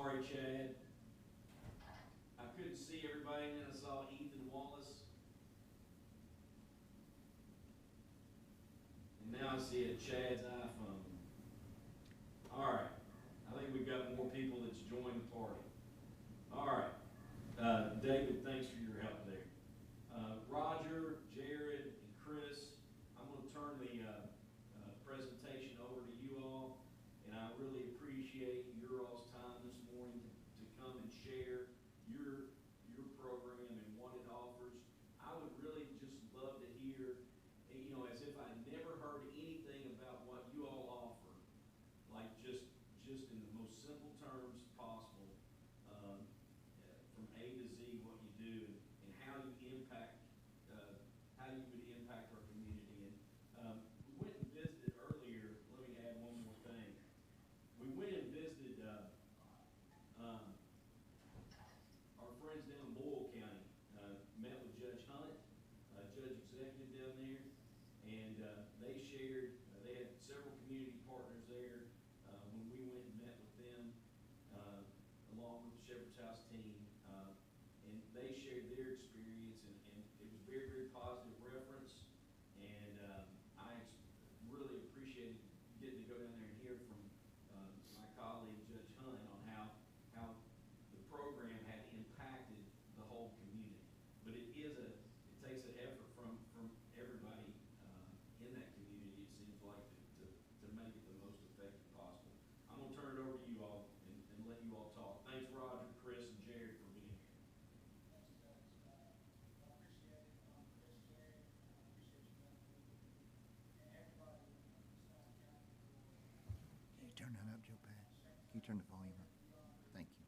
sorry, Chad. I couldn't see everybody, and then I saw Ethan Wallace. And now I see a Chad's iPhone. All right. I think we've got more people that's joined the party. All right. David, thanks for your help there. Roger, Jared, and Chris, I'm going to turn the presentation over to you all, and I really appreciate your all's time this morning to come and share your program and what it offers. I would really just love to hear, as if I never heard anything about what you all offer, like just in the most simple terms possible, from A to Z, what you do and how you impact, how you would impact our community. And we went and visited earlier. Let me add one more thing. We went and visited our friends down in Boyle County. Met with Judge Hunt, Judge Executive down there, and they shared. They had several community partners there when we went and met with them, along with the Shepherd's House team, and they shared their experience, and it was very, very positive reference, and I really appreciated getting to go down there and hear from my colleague Judge Hunt on how the program had impacted the whole community. But it takes an effort from everybody in that community, it seems like, to make it the most effective possible. I'm going to turn it over to you all and let you all talk. Thanks, Roger, Chris, and Jared for being here. Can you turn that up, Joe Pat? Can you turn the volume up? Thank you.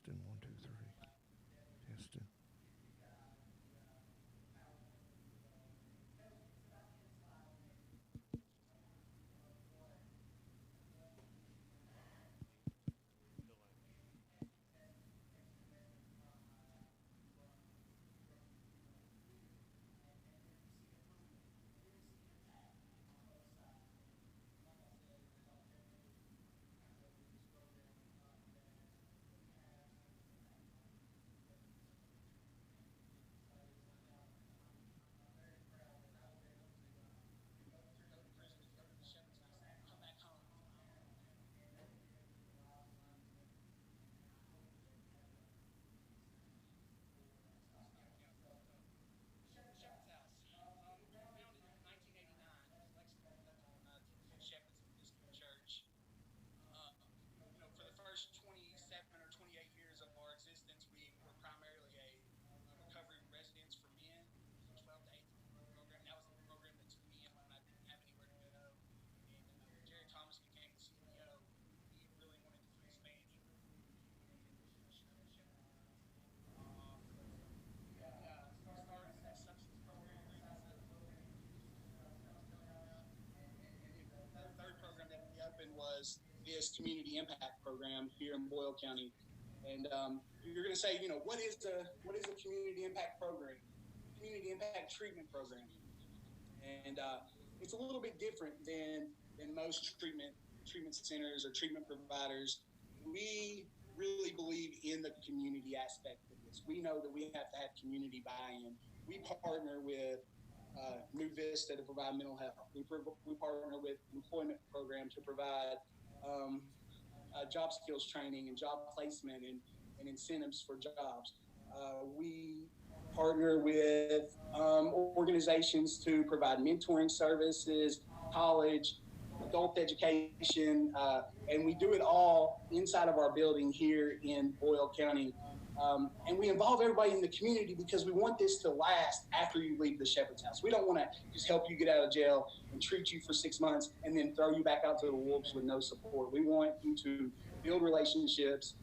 Testing 1, 2, 3. Testing. Was this community impact program here in Boyle County. And you're going to say, what is a community impact program? Community impact treatment program. And it's a little bit different than most treatment centers or treatment providers. We really believe in the community aspect of this. We know that we have to have community buy-in. We partner with New Vista to provide mental health. We partner with employment program to provide job skills training and job placement and incentives for jobs. We partner with organizations to provide mentoring services, college, adult education, and we do it all inside of our building here in Boyle County. And we involve everybody in the community because we want this to last after you leave the Shepherd's House. We don't want to just help you get out of jail and treat you for 6 months and then throw you back out to the wolves with no support. We want you to build relationships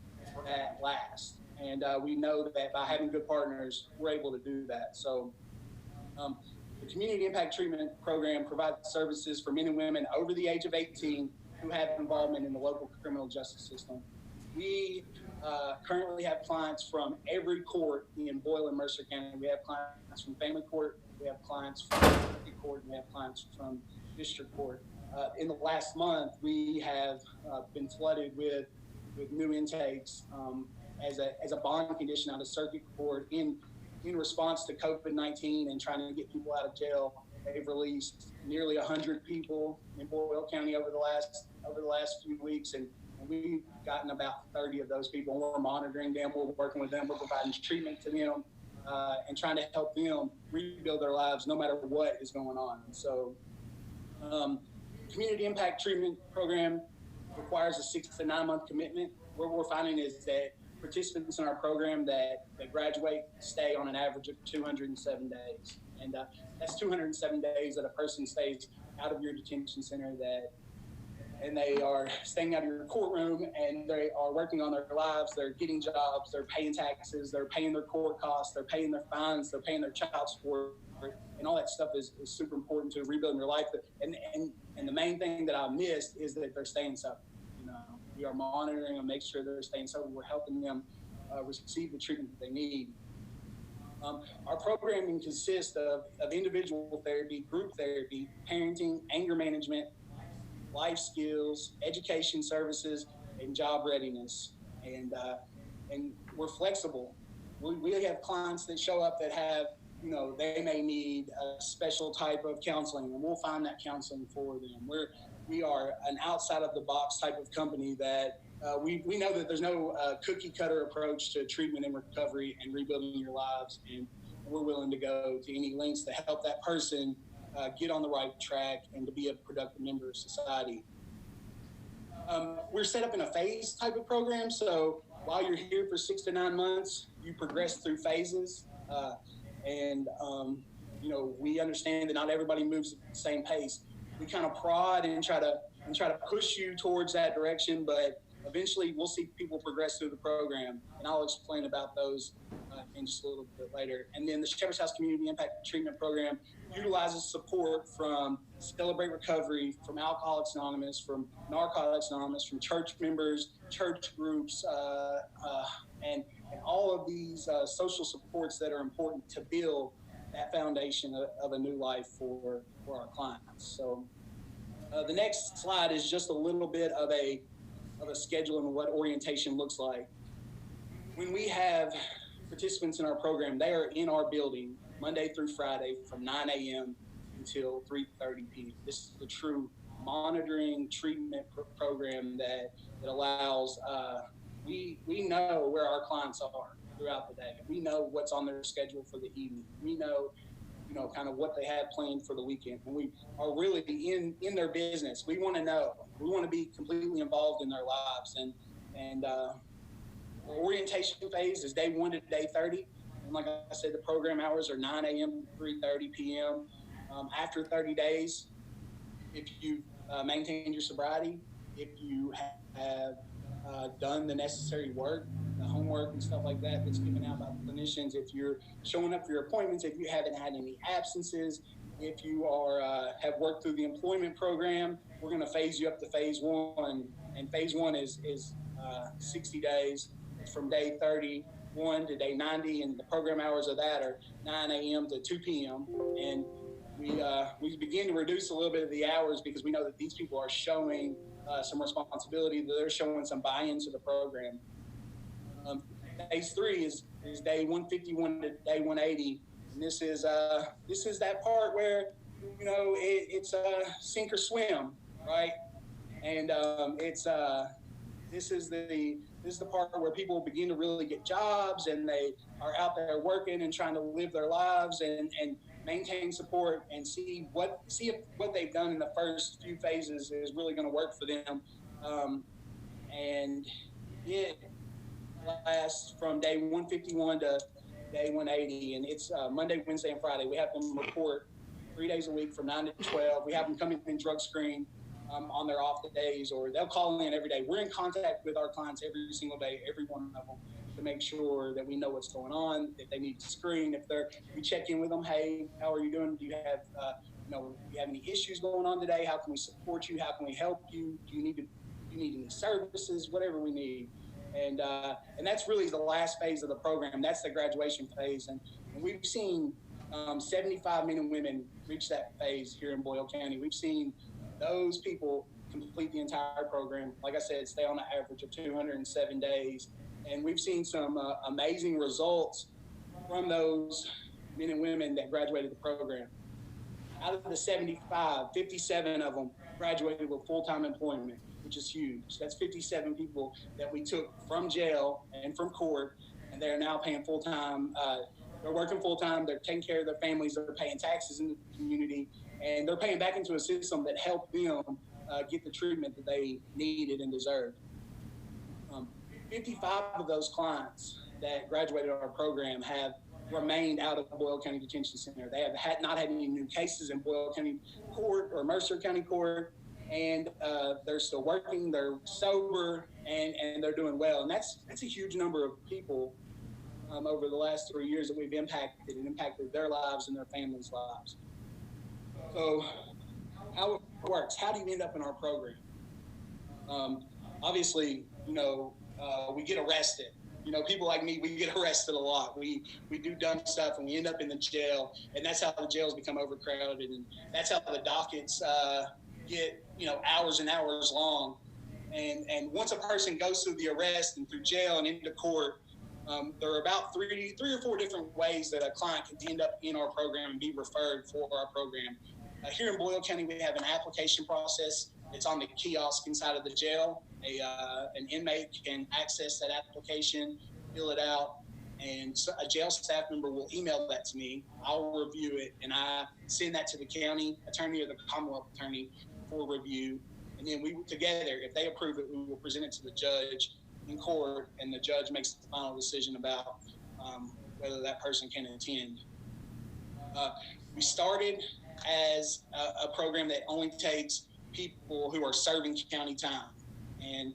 that last. And we know that by having good partners, we're able to do that. So the Community Impact Treatment Program provides services for men and women over the age of 18 who have involvement in the local criminal justice system. We currently have clients from every court in Boyle and Mercer County. We have clients from family court, we have clients from circuit court, and we have clients from district court. In the last month, we have been flooded with new intakes as a bond condition out of circuit court in response to COVID-19 and trying to get people out of jail. They've released nearly 100 people in Boyle County over the last few weeks, and we've gotten about 30 of those people. We're monitoring them, we're working with them, we're providing treatment to them, and trying to help them rebuild their lives no matter what is going on. So Community Impact Treatment Program requires a 6 to 9 month commitment. What we're finding is that participants in our program that graduate stay on an average of 207 days. And that's 207 days that a person stays out of your detention center, and they are staying out of your courtroom, and they are working on their lives. They're getting jobs, they're paying taxes, they're paying their court costs, they're paying their fines, they're paying their child support, and all that stuff is super important to rebuilding their life. And the main thing that I missed is that they're staying sober. We are monitoring and make sure they're staying sober. We're helping them receive the treatment that they need. Our programming consists of individual therapy, group therapy, parenting, anger management, life skills, education services, and job readiness. And we're flexible. We have clients that show up that have, they may need a special type of counseling, and we'll find that counseling for them. We are an outside of the box type of company that we know that there's no cookie cutter approach to treatment and recovery and rebuilding your lives. And we're willing to go to any lengths to help that person get on the right track and to be a productive member of society. We're set up in a phase type of program. So while you're here for 6 to 9 months, you progress through phases. We understand that not everybody moves at the same pace. We kind of prod and try to push you towards that direction, but eventually we'll see people progress through the program, and I'll explain about those in just a little bit later. And then the Shepherd's House Community Impact Treatment Program utilizes support from Celebrate Recovery, from Alcoholics Anonymous, from Narcotics Anonymous, from church members, church groups, and all of these social supports that are important to build that foundation of a new life for our clients. So the next slide is just a little bit of a schedule and what orientation looks like. When we have participants in our program, they are in our building Monday through Friday from 9 a.m. until 3:30 p.m. This is the true monitoring treatment program that allows, we know where our clients are throughout the day. We know what's on their schedule for the evening. We know, kind of what they have planned for the weekend. When we are really in their business, we want to know. We want to be completely involved in their lives. And the orientation phase is day 1 to day 30. And like I said, the program hours are 9 a.m. to 3:30 p.m. After 30 days, if you maintained your sobriety, if you have done the necessary work, the homework and stuff like that that's given out by clinicians, if you're showing up for your appointments, if you haven't had any absences, if you are have worked through the employment program, we're going to phase you up to phase 1. And phase 1 is 60 days. It's from day 31 to day 90, and the program hours of that are 9 a.m. to 2 p.m. And we begin to reduce a little bit of the hours because we know that these people are showing some responsibility, that they're showing some buy-in to the program. Phase 3 is day 151 to day 180, and this is that part where it's sink or swim, right? And this is the part where people begin to really get jobs, and they are out there working and trying to live their lives and maintain support and see if what they've done in the first few phases is really going to work for them. And it lasts from day 151 to day 180, and it's Monday, Wednesday, and Friday. We have them report 3 days a week from 9 to 12. We have them come in and drug screen on their off days, or they'll call in every day. We're in contact with our clients every single day, every one of them, to make sure that we know what's going on, if they need to screen, we check in with them. Hey, how are you doing? Do you have, do you have any issues going on today? How can we support you? How can we help you? Do you need any services? Whatever we need. And that's really the last phase of the program. That's the graduation phase. And we've seen 75 men and women reach that phase here in Boyle County. We've seen those people complete the entire program. Like I said, stay on an average of 207 days. And we've seen some amazing results from those men and women that graduated the program. Out of the 75, 57 of them graduated with full-time employment, which is huge. That's 57 people that we took from jail and from court, and they're now paying full-time. They're working full-time. They're taking care of their families. They're paying taxes in the community, and they're paying back into a system that helped them get the treatment that they needed and deserved. 55 of those clients that graduated our program have remained out of Boyle County Detention Center. They have not had any new cases in Boyle County Court or Mercer County Court, and they're still working, they're sober, and they're doing well. And that's a huge number of people over the last 3 years that we've impacted their lives and their families' lives. So how it works, how do you end up in our program? Obviously, we get arrested. People like me, we get arrested a lot. We do dumb stuff, and we end up in the jail, and that's how the jails become overcrowded, and that's how the dockets get hours and hours long. And once a person goes through the arrest and through jail and into court, there are about three or four different ways that a client can end up in our program and be referred for our program. Here in Boyle County, we have an application process. It's on the kiosk inside of the jail. An inmate can access that application, fill it out, and a jail staff member will email that to me. I'll review it, and I send that to the county attorney or the Commonwealth attorney for review. And then we together, if they approve it, we will present it to the judge in court, and the judge makes the final decision about whether that person can attend. We started as a program that only takes people who are serving county time. And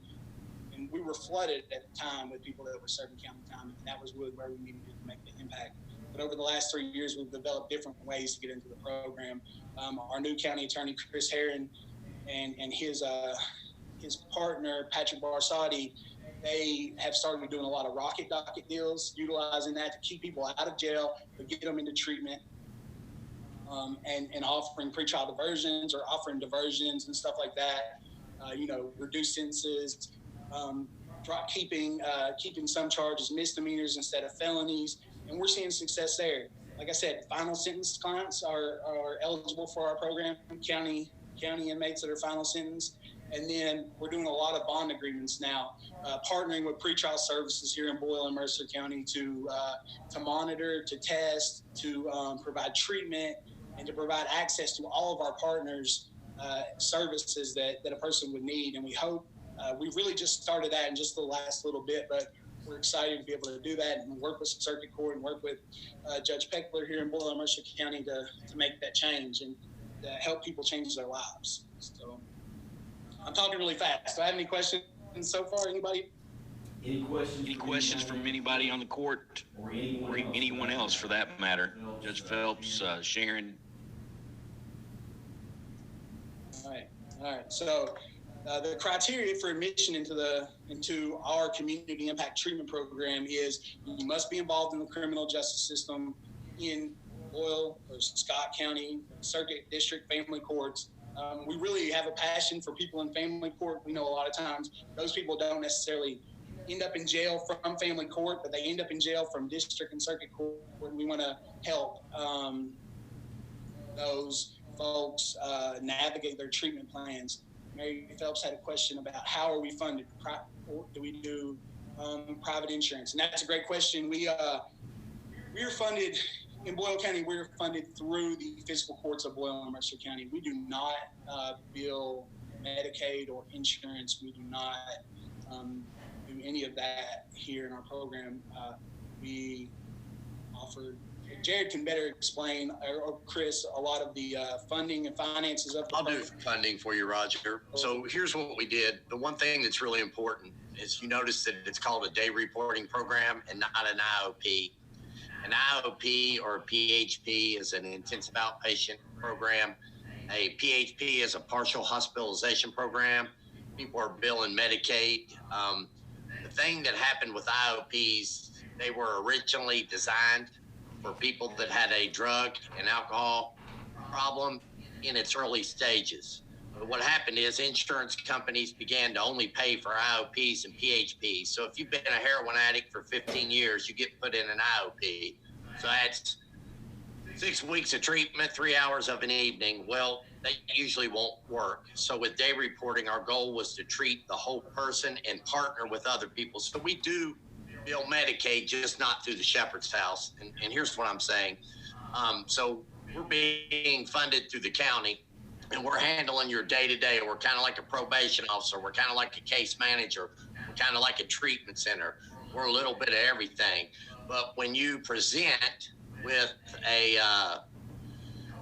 and we were flooded at the time with people that were serving county time, and that was really where we needed to make the impact. But over the last 3 years, we've developed different ways to get into the program. Our new county attorney, Chris Herron, and his partner, Patrick Barsati, they have started doing a lot of rocket docket deals, utilizing that to keep people out of jail, to get them into treatment, and offering pretrial diversions or offering diversions and stuff like that. Reduced sentences, keeping some charges misdemeanors instead of felonies, and we're seeing success there. Like I said, final sentence clients are eligible for our program, county inmates that are final sentence. And then we're doing a lot of bond agreements now, partnering with pretrial services here in Boyle and Mercer County to monitor, to test, to provide treatment, and to provide access to all of our partners' services that a person would need. And we hope, we've really just started that in just the last little bit, but we're excited to be able to do that and work with Circuit Court and work with Judge Peckler here in Boyle and Mercer County to make that change and to help people change their lives. So I'm talking really fast. Do I have any questions so far? Anybody? Any questions from anybody on the court or anyone else for that matter? Judge Phelps, Sharon. All right. So the criteria for admission into our community impact treatment program is you must be involved in the criminal justice system in Boyle or Scott County, Circuit District, family courts. We really have a passion for people in family court. We know a lot of times those people don't necessarily end up in jail from family court, but they end up in jail from district and circuit court. We want to help those folks navigate their treatment plans. Mary Phelps had a question about how are we funded? Do we do private insurance? And that's a great question. We are funded in Boyle County. We're funded through the fiscal courts of Boyle and Mercer County. We do not bill Medicaid or insurance. We do not do any of that here in our program. We offer. Jared can better explain, or Chris, a lot of the funding and finances of the I'll do funding for you, Roger. So here's what we did. The one thing that's really important is you notice that it's called a day reporting program and not an IOP. An IOP or a PHP is an intensive outpatient program. A PHP is a partial hospitalization program. People are billing Medicaid. The thing that happened with IOPs, they were originally designed for people that had a drug and alcohol problem in its early stages. But what happened is insurance companies began to only pay for IOPs and PHPs. So if you've been a heroin addict for 15 years, you get put in an IOP. So that's 6 weeks of treatment, 3 hours of an evening. Well, they usually won't work. So with day reporting, our goal was to treat the whole person and partner with other people. So we do bill Medicaid, just not through the Shepherd's House. And here's what I'm saying. So we're being funded through the county, and we're handling your day-to-day. We're kind of like a probation officer. We're kind of like a case manager. We're kind of like a treatment center. We're a little bit of everything. But when you present with a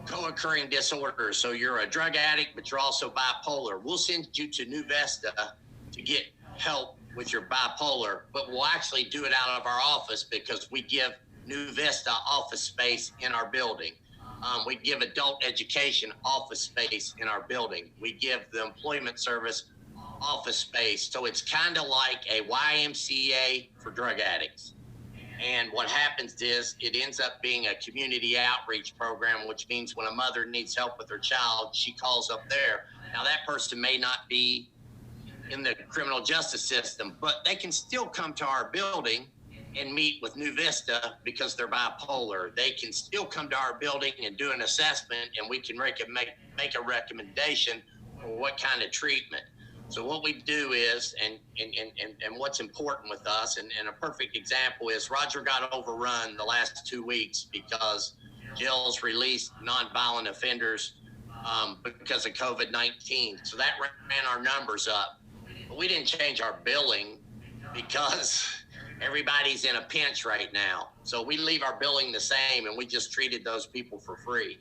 co-occurring disorder, so you're a drug addict, but you're also bipolar, we'll send you to New Vesta to get help with your bipolar, but we'll actually do it out of our office because we give New Vista office space in our building. We give adult education office space in our building. We give the employment service office space. So it's kind of like a YMCA for drug addicts. And what happens is it ends up being a community outreach program, which means when a mother needs help with her child, she calls up there. Now that person may not be in the criminal justice system, but they can still come to our building and meet with New Vista because they're bipolar. They can still come to our building and do an assessment, and we can make a recommendation for what kind of treatment. So what we do is, and what's important with us, and a perfect example is Roger got overrun the last 2 weeks because jails released nonviolent offenders because of COVID-19. So that ran our numbers up. But we didn't change our billing because everybody's in a pinch right now. So we leave our billing the same, and we just treated those people for free.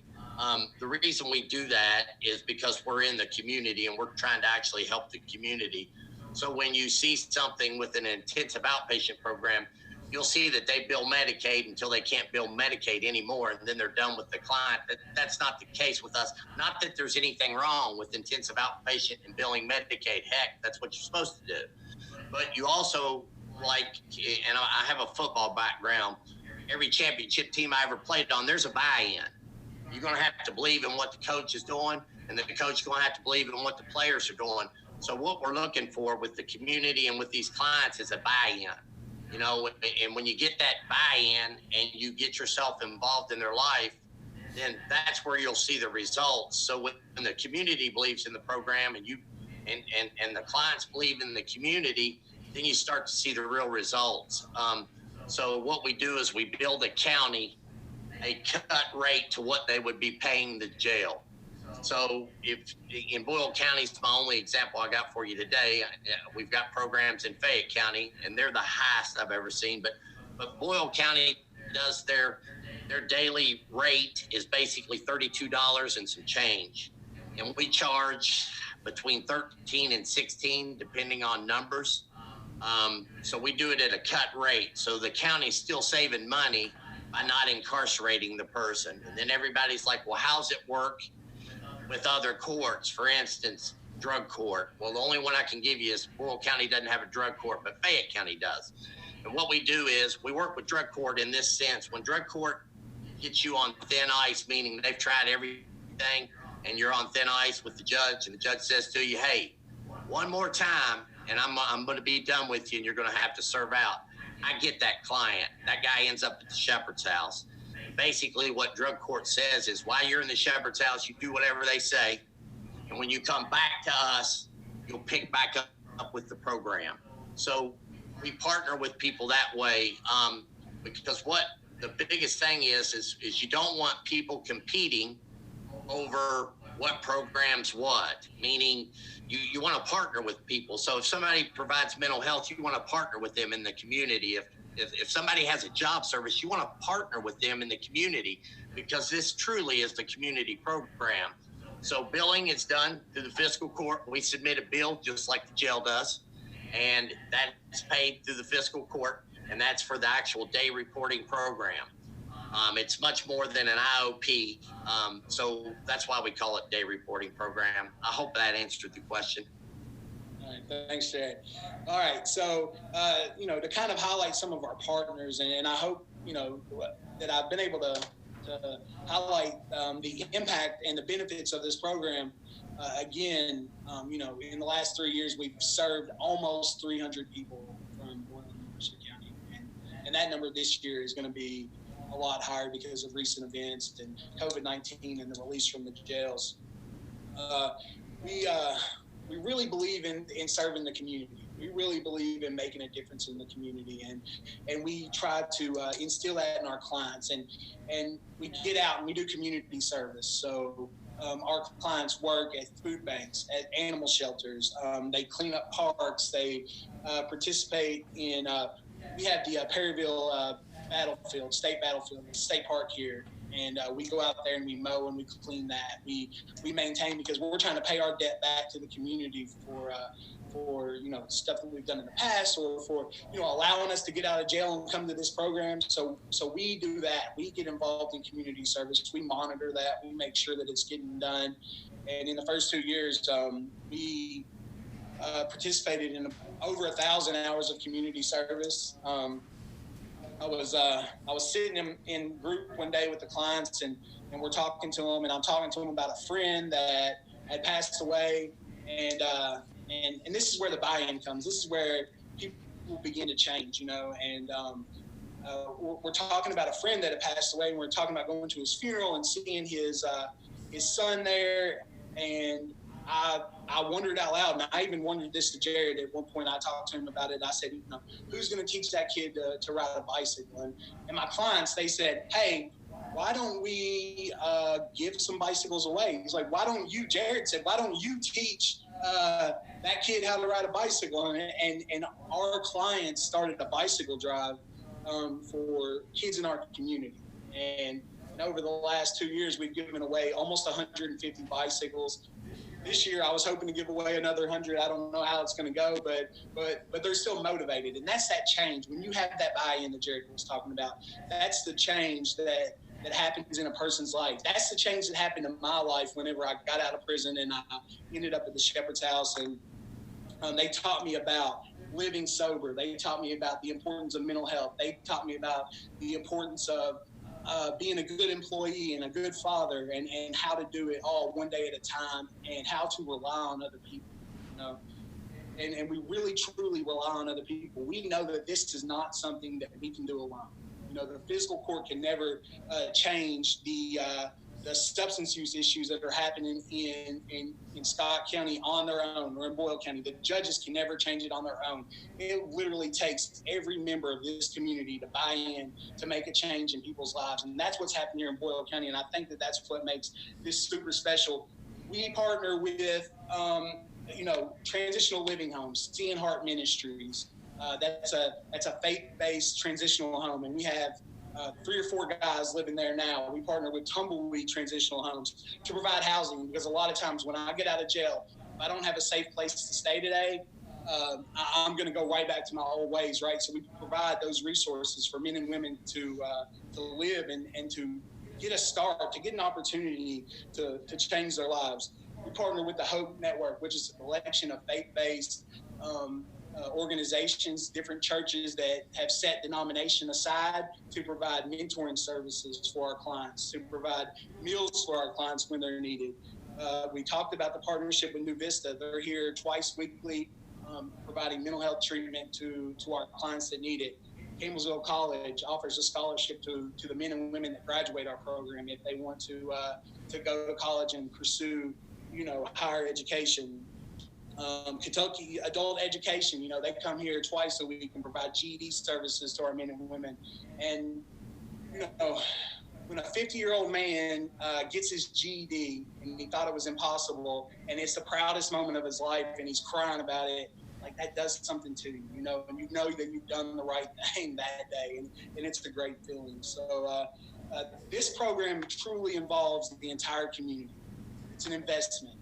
The reason we do that is because we're in the community and we're trying to actually help the community. So when you see something with an intensive outpatient program, you'll see that they bill Medicaid until they can't bill Medicaid anymore, and then they're done with the client. That's not the case with us. Not that there's anything wrong with intensive outpatient and billing Medicaid. Heck, that's what you're supposed to do. But you also, like, and I have a football background, every championship team I ever played on, there's a buy-in. You're going to have to believe in what the coach is doing, and the coach is going to have to believe in what the players are doing. So what we're looking for with the community and with these clients is a buy-in. You know, and when you get that buy-in and you get yourself involved in their life, then that's where you'll see the results. So when the community believes in the program and you and the clients believe in the community, then you start to see the real results. So what we do is we bill the county a cut rate to what they would be paying the jail. So if in Boyle County is my only example I got for you today, we've got programs in Fayette County, and they're the highest I've ever seen. But Boyle County does their daily rate is basically $32 and some change, and we charge between 13 and 16 depending on numbers. So we do it at a cut rate. So the county's still saving money by not incarcerating the person. And then everybody's like, well, how's it work with other courts? For instance, drug court. Well, the only one I can give you is Boyle County doesn't have a drug court, but Fayette County does. And what we do is we work with drug court in this sense. When drug court gets you on thin ice, meaning they've tried everything and you're on thin ice with the judge, and the judge says to you, hey, one more time and I'm going to be done with you and you're going to have to serve out. I get that client. That guy ends up at the shepherd's house. Basically what drug court says is while you're in the shepherd's house, you do whatever they say. And when you come back to us, you'll pick back up with the program. So we partner with people that way, because what the biggest thing is you don't want people competing over what programs what, meaning you want to partner with people. So if somebody provides mental health, you want to partner with them in the community. If somebody has a job service, you want to partner with them in the community, because this truly is the community program. So billing is done through the fiscal court. We submit a bill just like the jail does, and that's paid through the fiscal court, and that's for the actual day reporting program. It's much more than an IOP, so that's why we call it day reporting program. I hope that answered the question. All right, thanks, Jared. All right, so, to kind of highlight some of our partners, and I hope, that I've been able to highlight the impact and the benefits of this program. Again, in the last 3 years, we've served almost 300 people from Boyle and Mercer County, and that number this year is going to be a lot higher because of recent events and COVID-19 and the release from the jails. We really believe in serving the community. We really believe in making a difference in the community, and we try to instill that in our clients. And we get out and we do community service. So our clients work at food banks, at animal shelters. They clean up parks. They participate in. We have the Perryville state battlefield, state park here. And we go out there and we mow and we clean that. We maintain, because we're trying to pay our debt back to the community for stuff that we've done in the past, or for allowing us to get out of jail and come to this program. So we do that. We get involved in community service. We monitor that. We make sure that it's getting done. And in the first 2 years, we participated in over 1,000 hours of community service. I was sitting in group one day with the clients, and we're talking to them, and I'm talking to them about a friend that had passed away, and this is where the buy-in comes. This is where people begin to change, and we're talking about a friend that had passed away, and we're talking about going to his funeral and seeing his son there, and I wondered out loud, and I even wondered this to Jared at one point. I talked to him about it. I said, who's going to teach that kid to ride a bicycle? And my clients, they said, hey, why don't we give some bicycles away? He's like, Jared said, why don't you teach that kid how to ride a bicycle? And our clients started a bicycle drive for kids in our community. And over the last 2 years, we've given away almost 150 bicycles. this year I was hoping to give away another 100. I don't know how it's going to go, but they're still motivated, and that's that change. When you have that buy-in that Jared was talking about, that's the change that happens in a person's life. That's the change that happened in my life whenever I got out of prison and I ended up at the Shepherd's House, and they taught me about living sober. They taught me about the importance of mental health. They taught me about the importance of being a good employee and a good father, and how to do it all one day at a time, and how to rely on other people, you know. And we really, truly rely on other people. We know that this is not something that we can do alone. You know, the fiscal court can never change the substance use issues that are happening in Scott County on their own, or in Boyle County. The judges can never change it on their own. It literally takes every member of this community to buy in to make a change in people's lives. And that's what's happening here in Boyle County. And I think that that's what makes this super special. We partner with, transitional living homes, Sea and Heart Ministries. That's a faith-based transitional home. And we have 3 or 4 guys living there now. We partner with Tumbleweed Transitional Homes to provide housing, because a lot of times when I get out of jail, if I don't have a safe place to stay today, I'm going to go right back to my old ways, right? So we provide those resources for men and women to live and to get a start, to get an opportunity to change their lives. We partner with the Hope Network, which is a collection of faith-based organizations, different churches that have set denomination aside to provide mentoring services for our clients, to provide meals for our clients when they're needed. We talked about the partnership with New Vista. They're here twice weekly, providing mental health treatment to our clients that need it. Campbellsville College offers a scholarship to the men and women that graduate our program if they want to go to college and pursue, higher education. Kentucky Adult Education, they come here twice a week and provide GED services to our men and women. And, when a 50-year-old man gets his GED and he thought it was impossible, and it's the proudest moment of his life and he's crying about it, like, that does something to you, and you know that you've done the right thing that day, and it's a great feeling. So this program truly involves the entire community. It's an investment.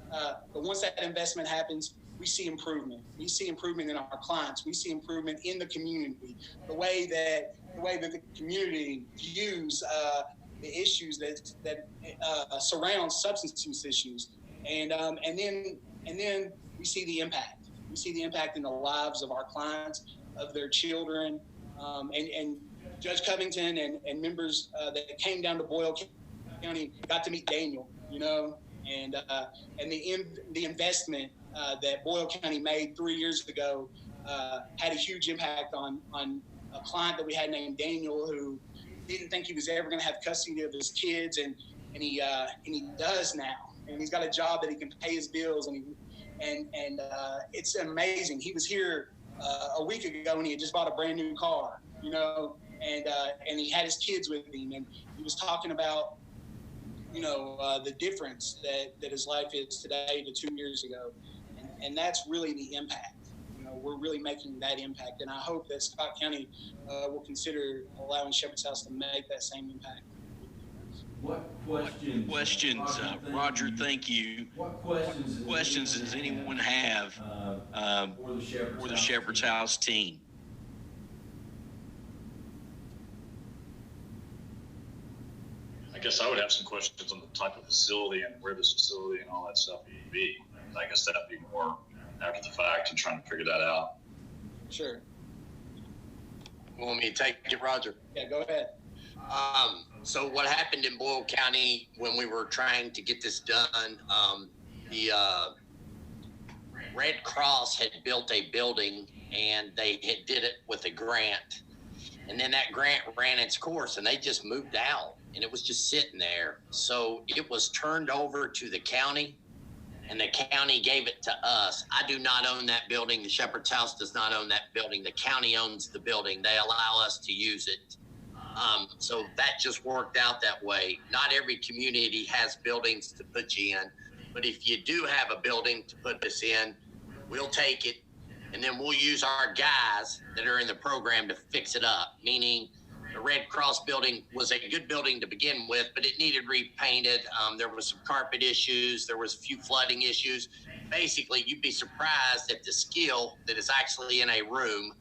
But once that investment happens, we see improvement. We see improvement in our clients. We see improvement in the community. The way that the community views the issues that surround substance use issues, and then we see the impact. We see the impact in the lives of our clients, of their children, and Judge Covington and members that came down to Boyle County got to meet Daniel, and the investment that Boyle County made 3 years ago had a huge impact on a client that we had named Daniel, who didn't think he was ever going to have custody of his kids, and he does now, and he's got a job that he can pay his bills, and it's amazing. He was here a week ago, and he had just bought a brand new car, and he had his kids with him, and he was talking about the difference that his life is today to 2 years ago. And that's really the impact. We're really making that impact. And I hope that Scott County will consider allowing Shepherd's House to make that same impact. What questions? Roger, thank you. What questions does anyone have for the Shepherd's House team? I guess I would have some questions on the type of facility and where this facility and all that stuff would be. I guess that'd be more after the fact and trying to figure that out. Sure. You want me to take it, Roger? Yeah, go ahead. So what happened in Boyle County when we were trying to get this done, the Red Cross had built a building, and they did it with a grant. And then that grant ran its course, and they just moved out, and it was just sitting there. So it was turned over to the county, and the county gave it to us. I do not own that building. The Shepherd's House does not own that building. The county owns the building. They allow us to use it. So that just worked out that way. Not every community has buildings to put you in, but if you do have a building to put us in, we'll take it, and then we'll use our guys that are in the program to fix it up, meaning The Red Cross building was a good building to begin with, but it needed repainted. There was some carpet issues. There was a few flooding issues. Basically, you'd be surprised at the skill that is actually in a room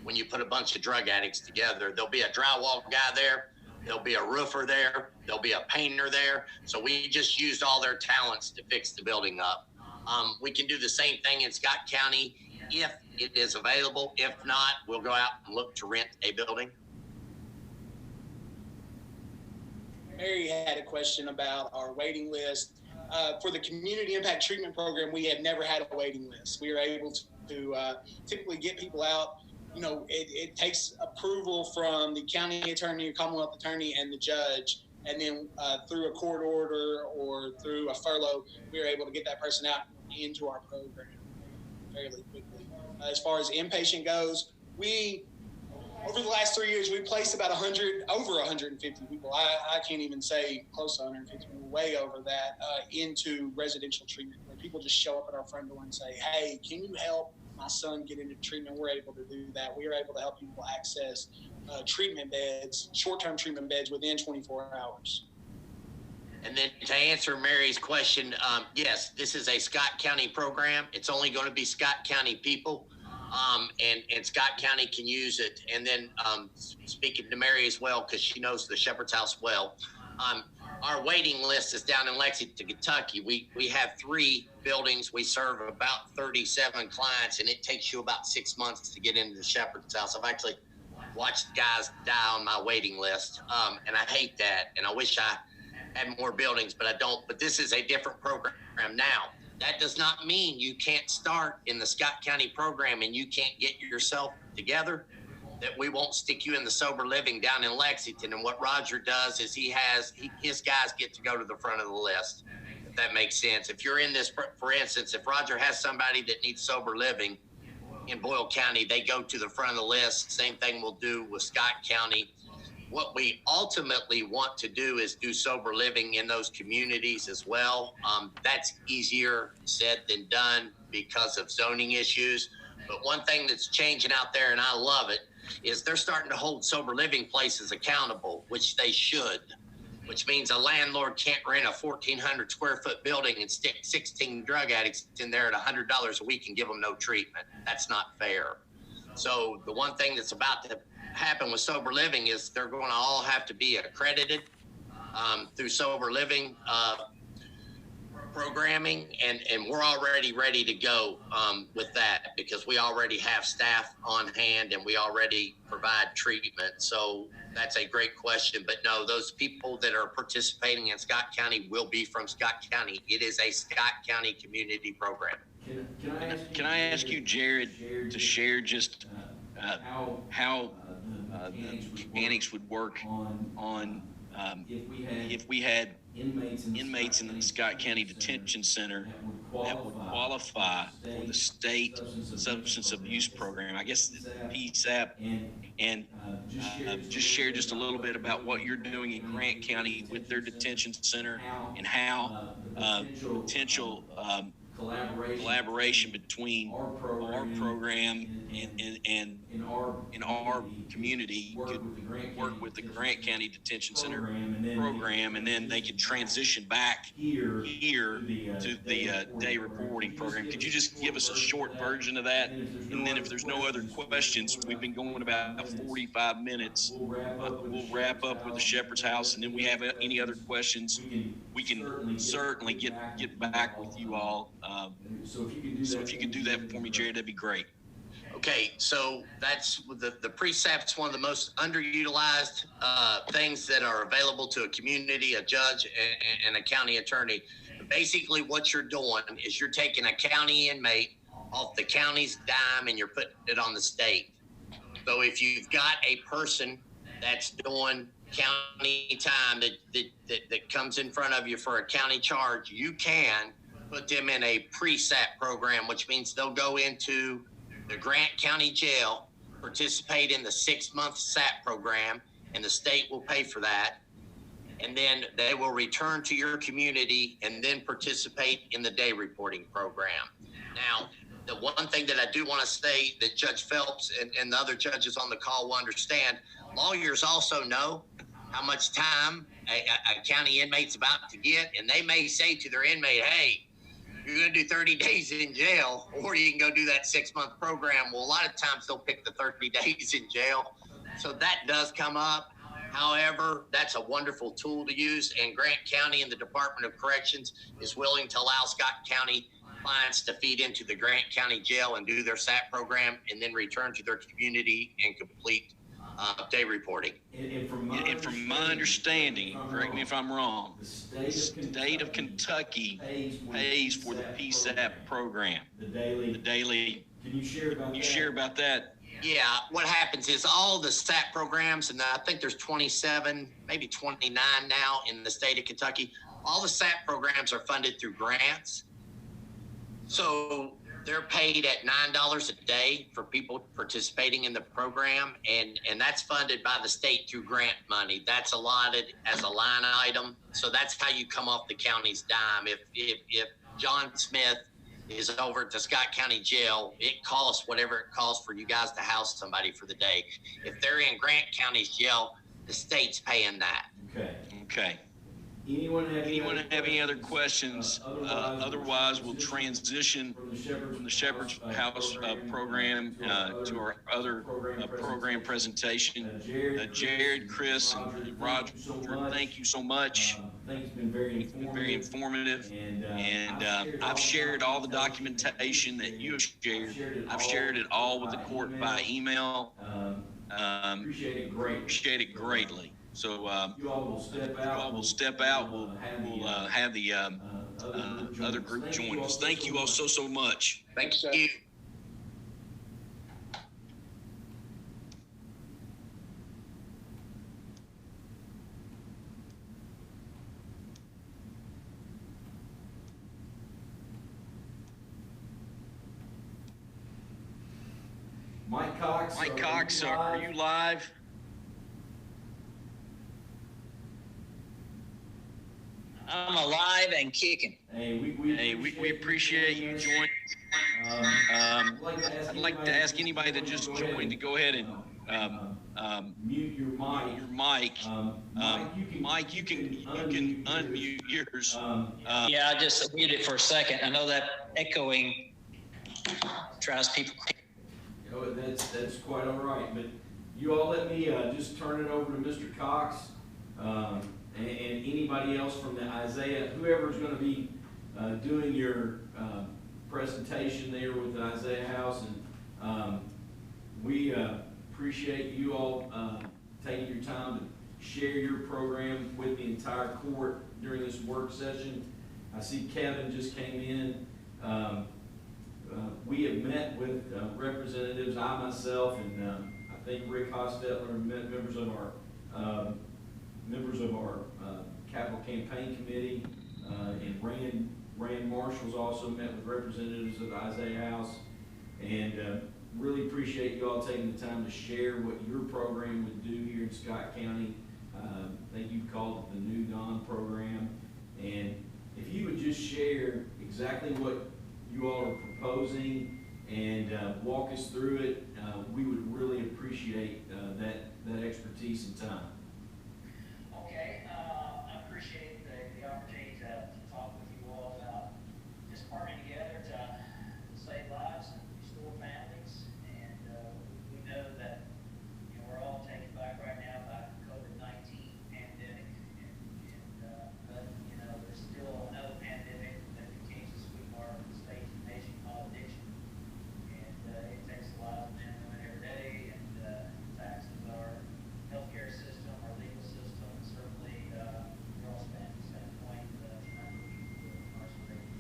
when you put a bunch of drug addicts together. There'll be a drywall guy there. There'll be a roofer there. There'll be a painter there. So we just used all their talents to fix the building up. We can do the same thing in Scott County if it is available. If not, we'll go out and look to rent a building. Mary had a question about our waiting list. For the Community Impact Treatment Program, we have never had a waiting list. We are able to typically get people out. You know, it takes approval from the county attorney, Commonwealth attorney, and the judge. And then through a court order or through a furlough, we are able to get that person out into our program fairly quickly. As far as inpatient goes, over the last 3 years, we placed about over 150 people. I can't even say close to 150 people, way over that, into residential treatment, where people just show up at our front door and say, hey, can you help my son get into treatment? We're able to do that. We are able to help people access treatment beds, short-term treatment beds within 24 hours. And then to answer Mary's question, yes, this is a Scott County program. It's only going to be Scott County people. And Scott County can use it. And then speaking to Mary as well, because she knows the Shepherd's House well, our waiting list is down in Lexington, Kentucky. We have 3 buildings. We serve about 37 clients, and it takes you about 6 months to get into the Shepherd's House. I've actually watched guys die on my waiting list, and I hate that. And I wish I had more buildings, but I don't. But this is a different program now. That does not mean you can't start in the Scott County program and you can't get yourself together, that we won't stick you in the sober living down in Lexington. And what Roger does is his guys get to go to the front of the list, if that makes sense. If you're in this, for instance, if Roger has somebody that needs sober living in Boyle County, they go to the front of the list. Same thing we'll do with Scott County. What we ultimately want to do is do sober living in those communities as well. That's easier said than done because of zoning issues. But one thing that's changing out there, and I love it, is they're starting to hold sober living places accountable, which they should, which means a landlord can't rent a 1,400 square foot building and stick 16 drug addicts in there at $100 a week and give them no treatment. That's not fair. So the one thing that's about to happen with sober living is they're going to all have to be accredited through sober living programming, and we're already ready to go with that, because we already have staff on hand and we already provide treatment. So that's a great question. But no, those people that are participating in Scott County will be from Scott County. It is a Scott County community program. Can I ask you, Jared, to share just how the mechanics would work on if we had inmates in the Scott County Detention Center that would qualify for the state substance abuse program, I guess PSAP, and just share just a little bit about what you're doing in Grant County with their detention center and how potential collaboration between our program and in our community could work with the Grant County Detention Center program, and then they could transition back here to the day reporting program. Could you just give us a short version of that? And then if there's no other questions, we've been going about 45 minutes. We'll wrap up with the Shepherd's House, and then we have any other questions, we can certainly get back with you all. So if you could do that for me, Jared, that'd be great. Okay, so that's the PSAP's one of the most underutilized things that are available to a community, a judge, and a county attorney. Basically, what you're doing is you're taking a county inmate off the county's dime and you're putting it on the state. So if you've got a person that's doing county time that comes in front of you for a county charge, you can put them in a PSAP program, which means they'll go into the Grant County Jail, participate in the 6-month SAP program, and the state will pay for that. And then they will return to your community and then participate in the day reporting program. Now, the one thing that I do want to say that Judge Phelps and the other judges on the call will understand, lawyers also know how much time a county inmate's about to get, and they may say to their inmate, hey, you're going to do 30 days in jail, or you can go do that 6-month program. Well, a lot of times they'll pick the 30 days in jail. So that does come up. However, that's a wonderful tool to use, and Grant County and the Department of Corrections is willing to allow Scott County clients to feed into the Grant County Jail and do their SAT program and then return to their community and complete day reporting. And from my understanding, correct me if I'm wrong, the state of Kentucky pays for the PSAP program. The daily. Can you share about that? Yeah, what happens is all the SAT programs, and I think there's 27, maybe 29 now in the state of Kentucky, all the SAT programs are funded through grants. So they're paid at $9 a day for people participating in the program, and that's funded by the state through grant money. That's allotted as a line item. So that's how you come off the county's dime. If John Smith is over at the Scott County Jail, it costs whatever it costs for you guys to house somebody for the day. If they're in Grant County's jail, the state's paying that. Okay. Anyone have any other questions? Otherwise, we'll transition from the Shepherd's House program to our other program presentation. Jared, Chris, and Roger, thank you so much. I think it's been very informative. And I've shared all the documentation that you have shared. I've shared it all with the court by email. Appreciate it greatly. So you all will step out. We'll have the other group join us. Thank you all so much. Thank you. Mike Cox, are you live? I'm alive and kicking. Hey, we appreciate you joining. I'd like to ask anybody that just joined to go ahead and mute your mic. Mike, you can unmute yours. Yeah, I just muted it for a second. I know that echoing drives people. That's quite all right. But you all let me just turn it over to Mr. Cox. And anybody else from the Isaiah, whoever's going to be doing your presentation there with the Isaiah House. And we appreciate you all taking your time to share your program with the entire court during this work session. I see Kevin just came in. We have met with representatives, I myself, and I think Rick Hostetler, members of our capital campaign committee, and Rand Marshall's also met with representatives of the Isaiah House, and really appreciate you all taking the time to share what your program would do here in Scott County. I think you called it the New Dawn program, and if you would just share exactly what you all are proposing and walk us through it, we would really appreciate that expertise and time. Okay, I appreciate the opportunity to talk with you all about just partnering together to save lives and restore families. And we know that we're all taken back right now by the COVID-19 pandemic, but there's still another pandemic that continues to sweep our state and nation called addiction, and it takes a lot of men and women every day, and taxes our healthcare system, our legal system, certainly from a family standpoint, incarcerated.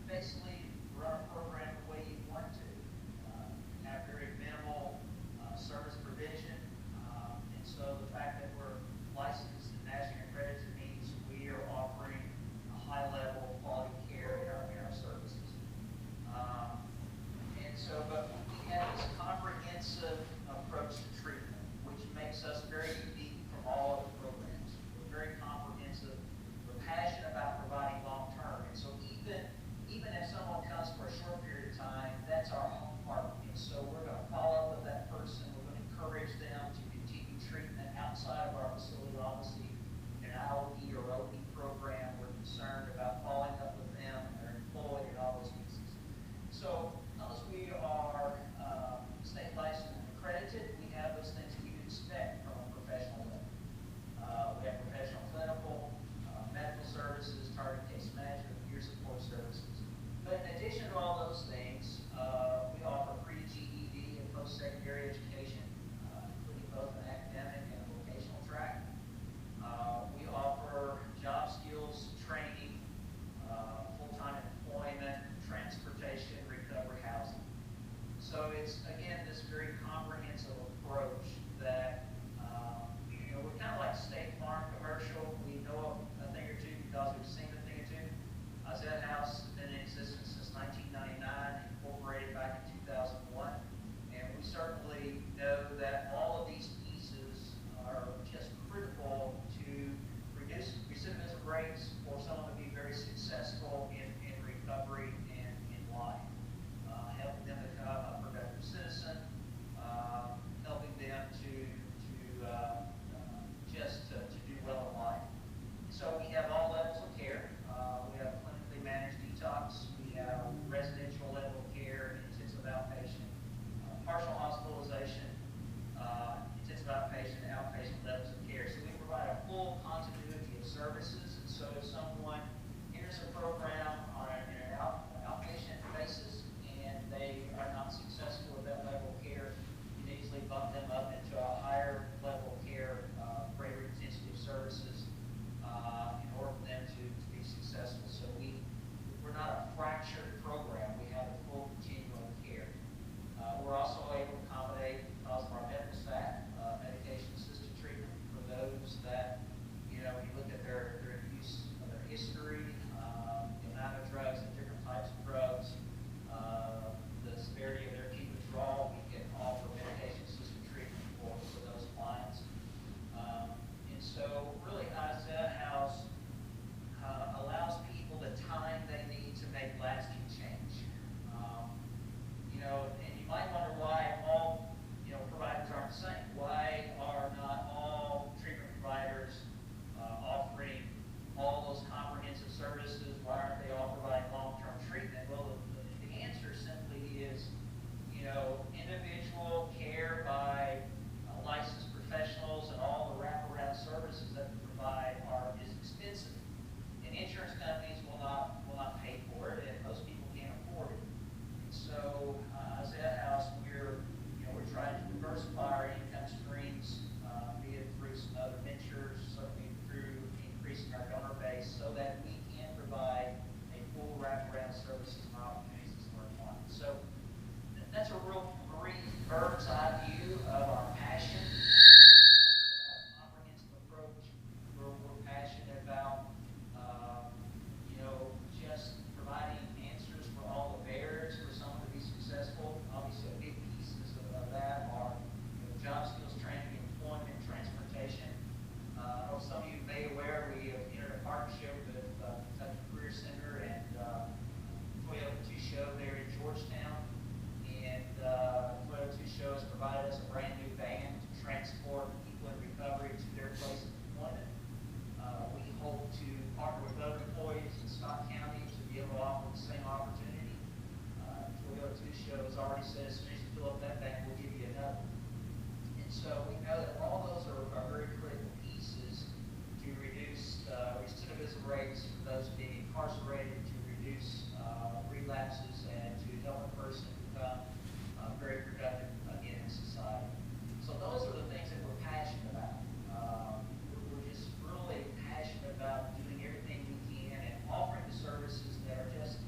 basically run a program the way you want to. Have very minimal service provision. And so the fact that we're licensed and nationally accredited means we are offering a high level of quality care in our services. And so, but we have this comprehensive approach to treatment, which makes us very unique from all other programs. We're very comprehensive. We're passionate about providing long-term. And so even if someone comes for a short period of time, that's our home market. And so we're going to follow up with that person. We're going to encourage them to continue treatment outside of our facility. Obviously, in an IOP or OP program, we're concerned about following up with them and their employee and all those pieces. So, unless we are state licensed and accredited, we have those things that you'd expect from a professional level. We have professional clinical, medical services, target case management, peer support services. But in addition to all those things, we offer free GED and post-secondary education, including both an academic and a vocational track. We offer job skills training, full-time employment, transportation, recovery, housing. So it's, again, this very comprehensive approach that, we're kind of like State Farm commercial. We know a thing or two because we've seen a thing or two. That house has been in existence since 1999, incorporated back in 2001. And we certainly know that all of these pieces are just critical to reduce recidivism rates for someone to be very successful in recovery and in life. Helping them become a productive citizen, helping them to do well in life. So we have all levels of care. We have clinically managed detox. We have residential level of care, intensive outpatient, partial hospitalization, intensive outpatient, and outpatient levels of care. So we provide a full continuity of services. And so if someone enters a program on an outpatient basis and they are not successful with that level of care, you can easily bump them up into a higher level of care, greater intensity of services, in order for them to be successful. So we're not a fractured program. We have a full continuum of care. We're also able to accommodate, because of our medical staff, medication-assisted treatment for those that, you look at their use of their history, the amount of drugs and different types of drugs, the severity of their key withdrawal. We can offer medication-assisted treatment for those clients. And so really Isaiah House allows people the time they need to make lasting change. And you might wonder why all providers aren't the same. Why are not all treatment providers offering all those comprehensive services? Why aren't they all providing long-term treatment? Well, the answer simply is, individual care by licensed professionals and all the wraparound services that we provide is expensive, and insurance companies will not pay for it, and most people can't afford it. And so, Isaiah House, we're trying to diversify our income streams, be it through some other ventures, certainly through increasing our donor base, so that we can provide a full wraparound services and opportunities to our clients. So that's a real brief bird's eye view of our passion. Comprehensive approach. We're passionate about, just providing answers for all the barriers for someone to be successful. Obviously, big pieces of that are job skills training, employment, transportation. I know some of you may be aware we have entered a partnership with Kentucky Career Center and Toyota 2 Show there in Georgetown. And Toyota 2 Show has provided us a brand new van to transport people in recovery to their place of employment. We hope to partner with other employees in Scott County to be able to offer the same opportunity. Toyota 2 Show has already said as soon as you fill up that van, we'll give you another. And so we know that all those are very critical pieces to reduce recidivism rates for those being incarcerated, to reduce relapses, and to help a person become very productive again in society. So those are the things that we're passionate about. We're just really passionate about doing everything we can and offering the services that are just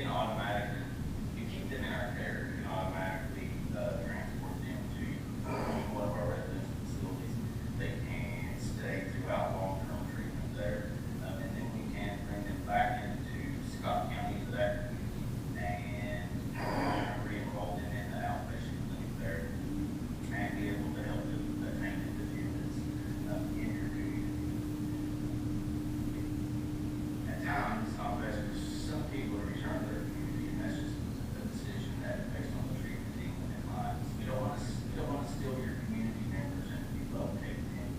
can automatically, you keep them in our care, you can automatically transport them to one of our residential facilities. They can stay throughout long-term treatment there, and then we can bring them back into Scott County to that community and re-enroll them in the outpatient clinic there and be able to help them attain independence in your community. At times, it's not best for some people to return to their community, and that's just a decision that based on the treatment team and clients. We don't want to steal your community members and be located in.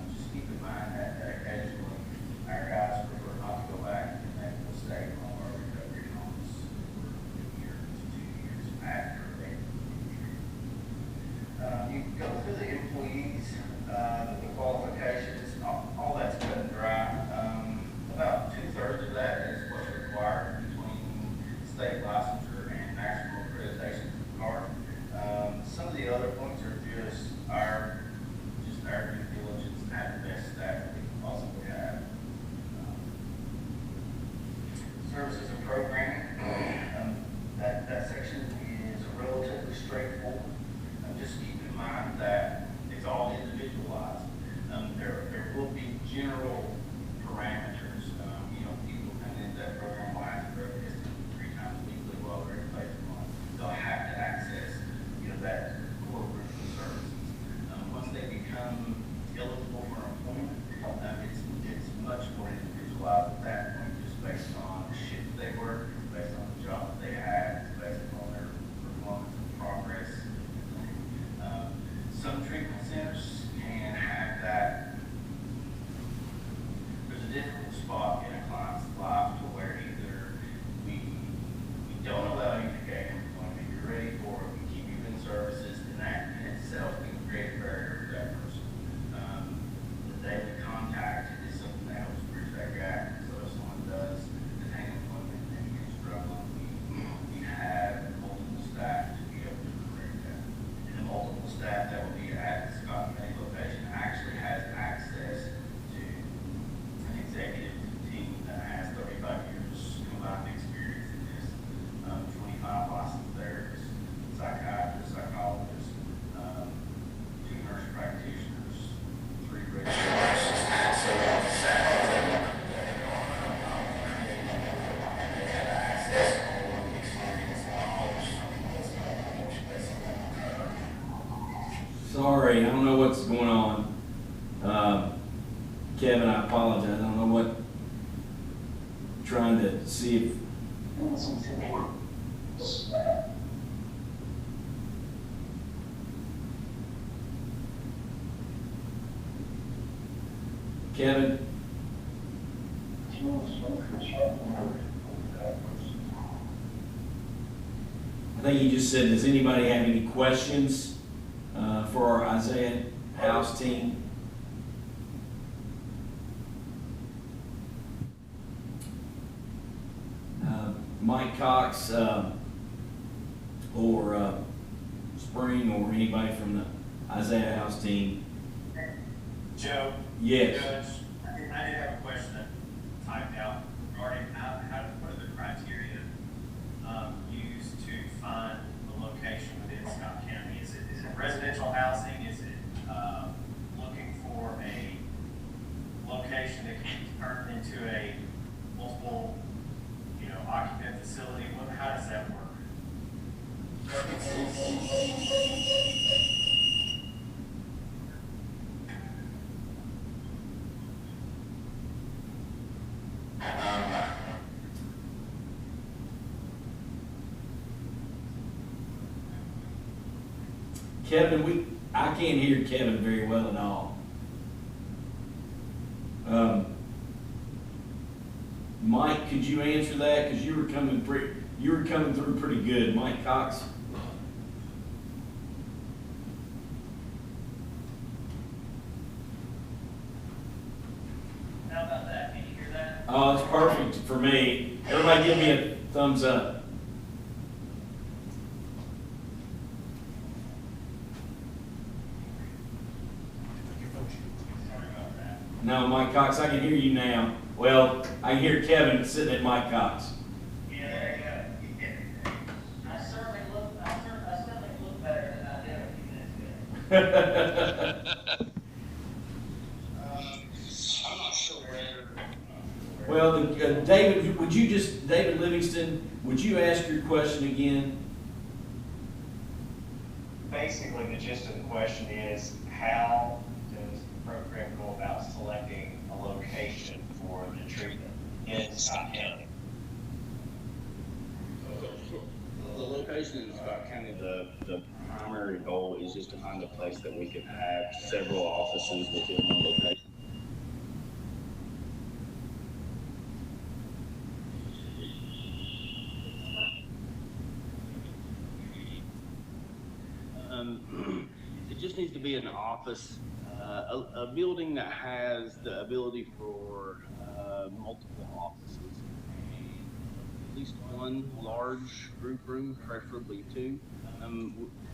Just keep in mind that occasionally our guys prefer not to go back and they will stay in one of our recovery homes for a year to 2 years after they you go through the employees, the qualifications, all that's cut and dry. About 2/3 of that is what's required between state licensure and national accreditation card. Some of the other points are just our due diligence and have the best staff we can possibly have. Services and programming, that section is relatively straightforward. Just keep in mind that it's all individualized. There will be general parameters. People come into that program will have to drug test 3 times weekly while they're in place a month. They'll have to access, that core group of services. Once they become eligible for employment, it's much more individualized at that point, just based on the shift they work, based on the job that they have, based on their performance and progress. Some treatment centers can have that. There's a difficult spot in a client's life to where either we don't allow you to gain employment, you're ready for it, we keep you in services, and that in itself can create a barrier for that person. The daily contact is something that helps bridge that gap. So if someone does attain employment and begins struggling, we have multiple staff to be able to correct that. And the multiple staff that will be at the Scott County location actually has access to an executive team that has 35 years combined experience in this, 25 licensed therapists, psychiatrists, psychologists, 2 nurse practitioners, 3 registrars. So staff access all of the experience knowledge. Sorry, I don't know what's going on. Kevin, I apologize. I don't know what, trying to see if. Kevin? I think he just said, does anybody have any questions for our Isaiah House team? Mike Cox or Spring or anybody from the Isaiah House team? Joe? Yes. Judge, I did have a question that typed out regarding what are the criteria used to find the location within Scott County? Is it residential housing? Is it looking for a location that can be turned into a multiple, occupant facility? How does that work? Kevin, I can't hear Kevin very well at all. Mike, could you answer that? Because you were coming through pretty good. Mike Cox. How about that? Can you hear that? Oh, it's perfect for me. Everybody give me a thumbs up. No, Mike Cox, I can hear you now. Well, I can hear Kevin sitting at Mike Cox. Yeah, there you go. I'm not sure where. Well, David, David Livingston, would you ask your question again? Basically, the gist of the question is, how does the program go about selecting a location for the treatment in Scott County? The location in Scott County, the primary goal is just to find a place that we can have several offices within one location. It just needs to be an office, a building that has the ability for multiple offices. At least one large group room, preferably two.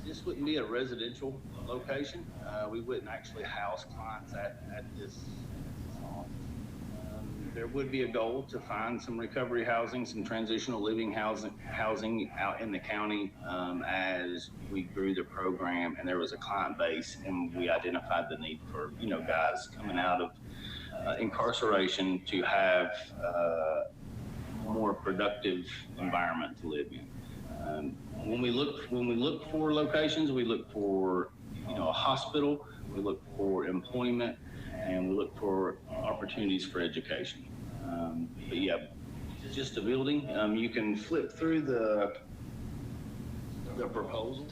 This wouldn't be a residential location. We wouldn't actually house clients at this office. There would be a goal to find some recovery housing, some transitional living housing out in the county as we grew the program, and there was a client base, and we identified the need for guys coming out of incarceration to have more productive environment to live in. When we look for locations, we look for a hospital, we look for employment, and we look for opportunities for education. But yeah, just a building. You can flip through the proposal.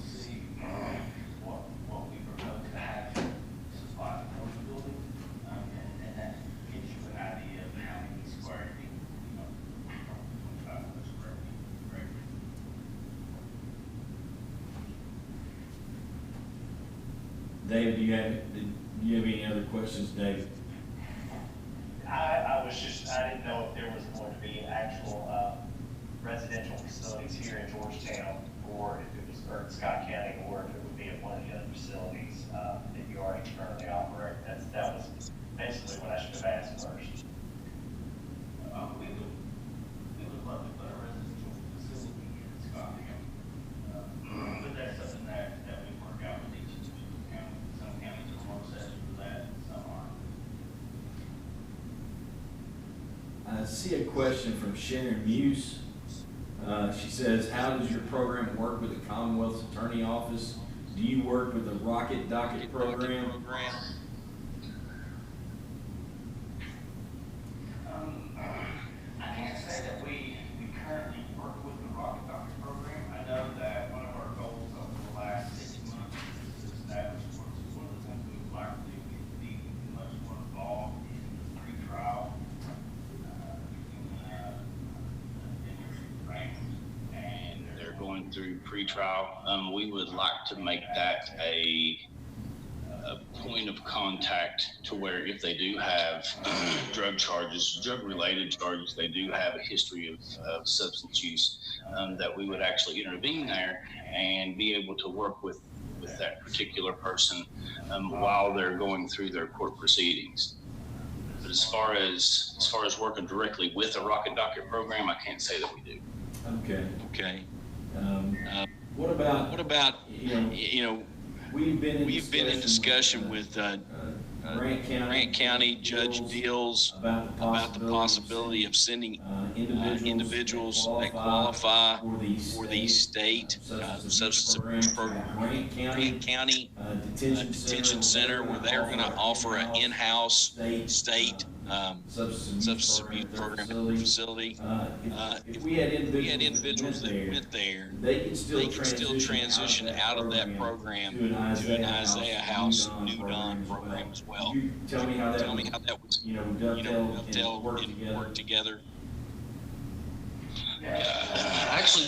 See what we propose to have supply for the building, and that gives you an idea of how many square feet, 2,500 square feet, right? David, do you have any other questions, David? I didn't know if there was going to be actual residential facilities here in Georgetown, or if it was in Scott County, or if it would be at one of the other facilities that you already currently operate. That was basically what I should have asked first. We would love to put a residential facility in Scott County, but that's something that we work out with each county. Some counties are more set for that, and some aren't. I see a question from Sharon Muse. She says, how does your program work with the Commonwealth's Attorney Office? Do you work with the Rocket Docket program? I can't say that we currently work with the Rocket Docket program. I know that one of our goals over the last 6 months is to establish one of the things we would like to do is be much more involved in pre-trial and They're going through pre-trial. We would like to make that a point of contact to where if they do have drug-related charges, they do have a history of substance use, that we would actually intervene there and be able to work with that particular person while they're going through their court proceedings. But as far as working directly with a Rocket Docket program, I can't say that we do. Okay. What about we've been in discussion with Grant County Judge Deals about the possibility of sending individuals that qualify for the state substance abuse program. Grant County Detention Center, where they're going to offer an in-house state substance abuse program facility. If we had individuals that went there, they can still transition out of that program to an Isaiah House New Dawn program as well. Tell me how that would dovetail and work together. Actually,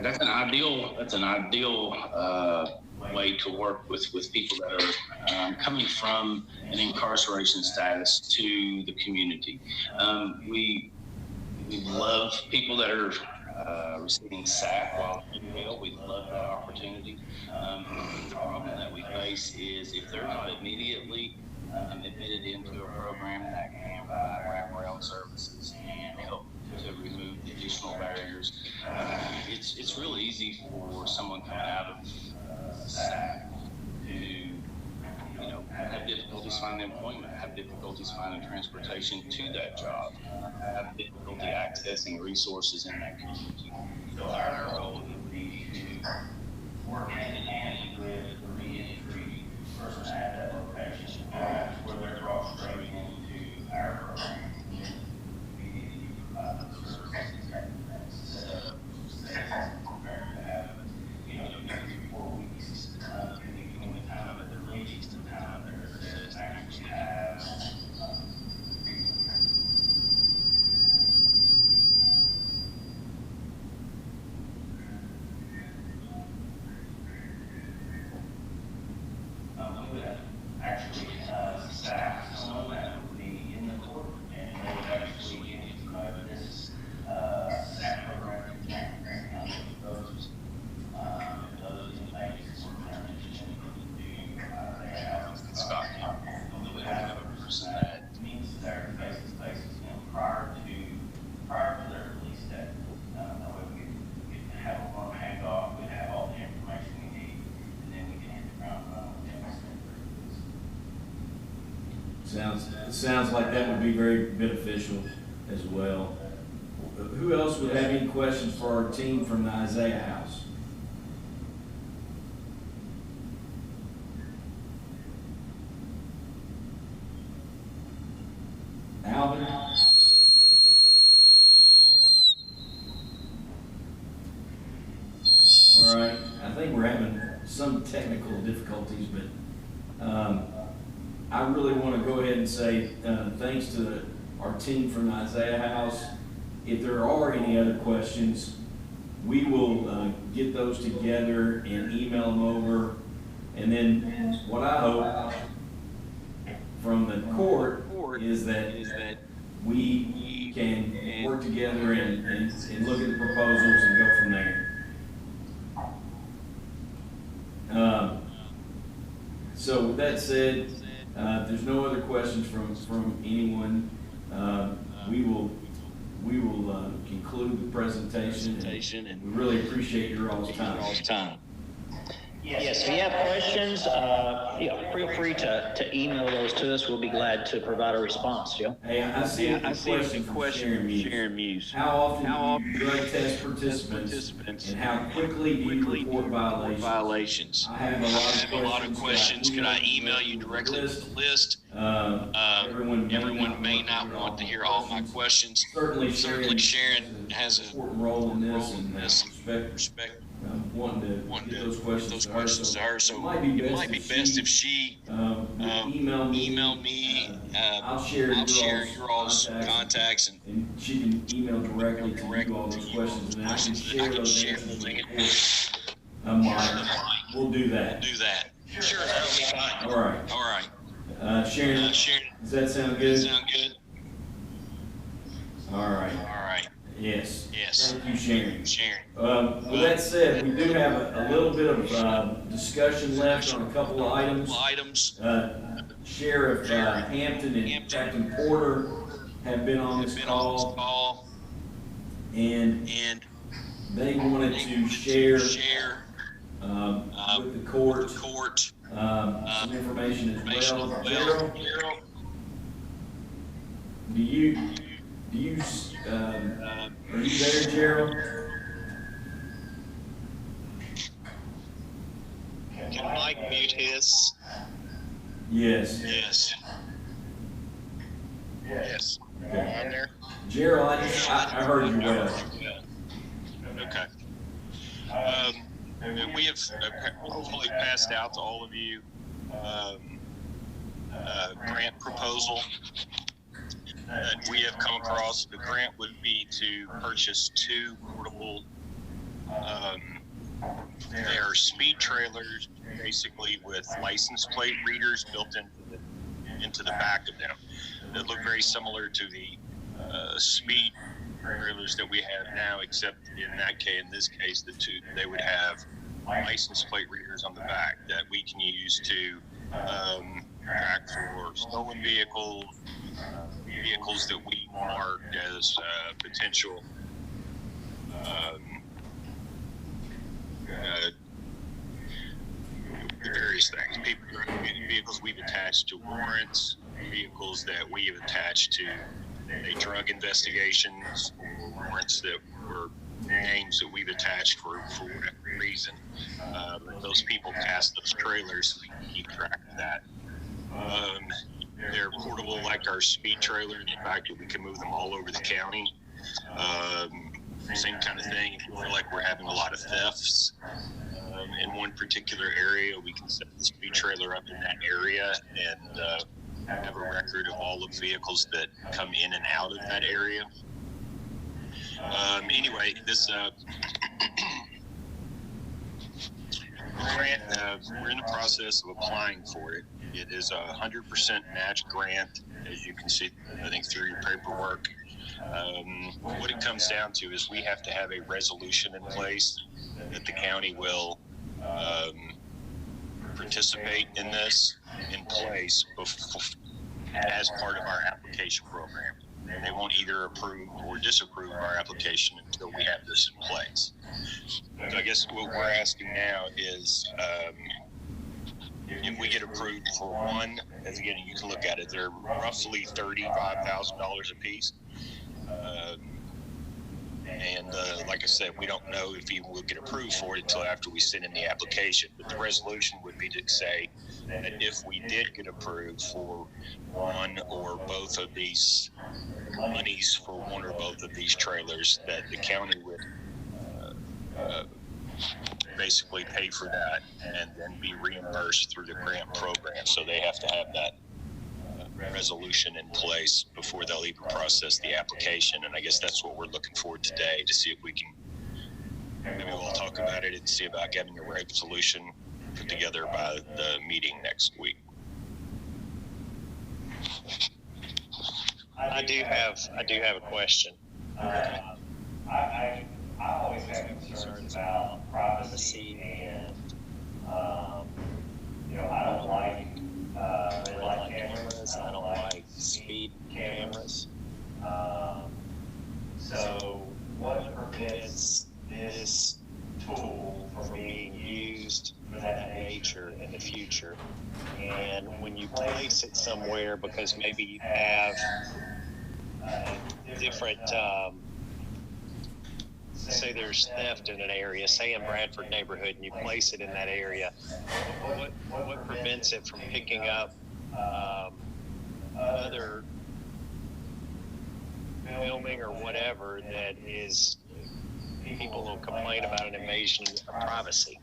that's an ideal way to work with people that are coming from an incarceration status to the community. We love people that are receiving SAP while in jail. We love that opportunity. The problem that we face is if they're not immediately admitted into a program that can provide wraparound services and help to remove the additional barriers, it's real easy for someone coming out of staff to, have difficulties finding employment, have difficulties finding transportation to that job, have difficulty accessing resources in that community. So our goal would be to work hand in hand with the reentry person at that location, where they're brought straight into our program. We provide those services instead of staying prepared to have, 2-4 weeks, between the time that they're released and the time that they're actually have. We would actually staff someone that would be in the court, and they would actually get this staff program those inmates were transitioning into their house in Scott County. We would have a person that meets their face-to-face with them prior to their release date. That way we could have a long handoff, we'd have all the information we need, and then we can hit the ground running with them. Sounds like that would be very beneficial as well. Who else would have any questions for our team from the Isaiah House? Alvin? All right, I think we're having some technical difficulties, but I really want to go ahead and say thanks to our team from the Isaiah House. If there are any other questions, we will get those together and email them over. And then what I hope from the court is that we can work together and look at the proposals and go from there. So with that said, if there's no other questions from anyone, we will conclude the presentation, and we really appreciate your all's time. Yes, if you have questions, feel free to email those to us. We'll be glad to provide a response, Joe. Hey, I see a question from Sharon Muse. How often do you drug test participants, and how quickly do you report violations? I have a lot of questions. Could I email you directly with the list? Everyone may not want to hear all my questions. Certainly Sharon has an important role in this, and respect. Wanting to get those questions to her. So it might be best if she email me. I'll share your all's contacts, and she can email directly to you all those questions, and I can share those answers. We'll do that. Sure, that'll be fine. All right. Sharon, does that sound good? All right. Yes. Thank you, Sharon. With that said, we do have a little bit of discussion left on a couple of items. Sheriff Hampton and Captain Porter have been on this call, and they wanted to share with the court some information as well. Gerald, are you there, Gerald? Can Mike mute his? Yes. Okay. I'm there. Gerald, I heard you well. Okay. We have hopefully passed out to all of you grant proposal that we have come across. The grant would be to purchase 2 portable, they are speed trailers, basically with license plate readers built into the back of them that look very similar to the speed trailers that we have now, except in this case, they would have license plate readers on the back that we can use to track for stolen vehicles, vehicles that we marked as potential various things. Vehicles we've attached to warrants, vehicles that we have attached to drug investigations, or warrants that were names that we've attached for whatever reason. Those people pass those trailers, we can keep track of that. They're portable like our speed trailer in the fact that we can move them all over the county. Same kind of thing. If we feel like we're having a lot of thefts in one particular area, we can set the speed trailer up in that area and have a record of all the vehicles that come in and out of that area. Anyway, this grant, we're in the process of applying for it. It is a 100% match grant, as you can see, I think, through your paperwork. What it comes down to is we have to have a resolution in place that the county will participate in this in place as part of our application program. They won't either approve or disapprove our application until we have this in place. So I guess what we're asking now is if we get approved for one, as again, you can look at it, they're roughly $35,000 a piece. Like I said, we don't know if we'll get approved for it until after we send in the application. But the resolution would be to say that if we did get approved for one or both of these monies for one or both of these trailers, that the county would basically pay for that and then be reimbursed through the grant program. So they have to have that resolution in place before they'll even process the application. And I guess that's what we're looking for today, to see if we can, maybe we'll talk about it and see about getting a resolution put together by the meeting next week. I do have a question. I always have concerns about privacy and, I don't like red light cameras. I don't like speed cameras. So what prevents this tool from being used for that nature in the future? And when you place it somewhere, because maybe you have different, say there's theft in an area, say in Bradford neighborhood, and you place it in that area, what prevents it from picking up other filming or whatever that is, people will complain about an invasion of privacy?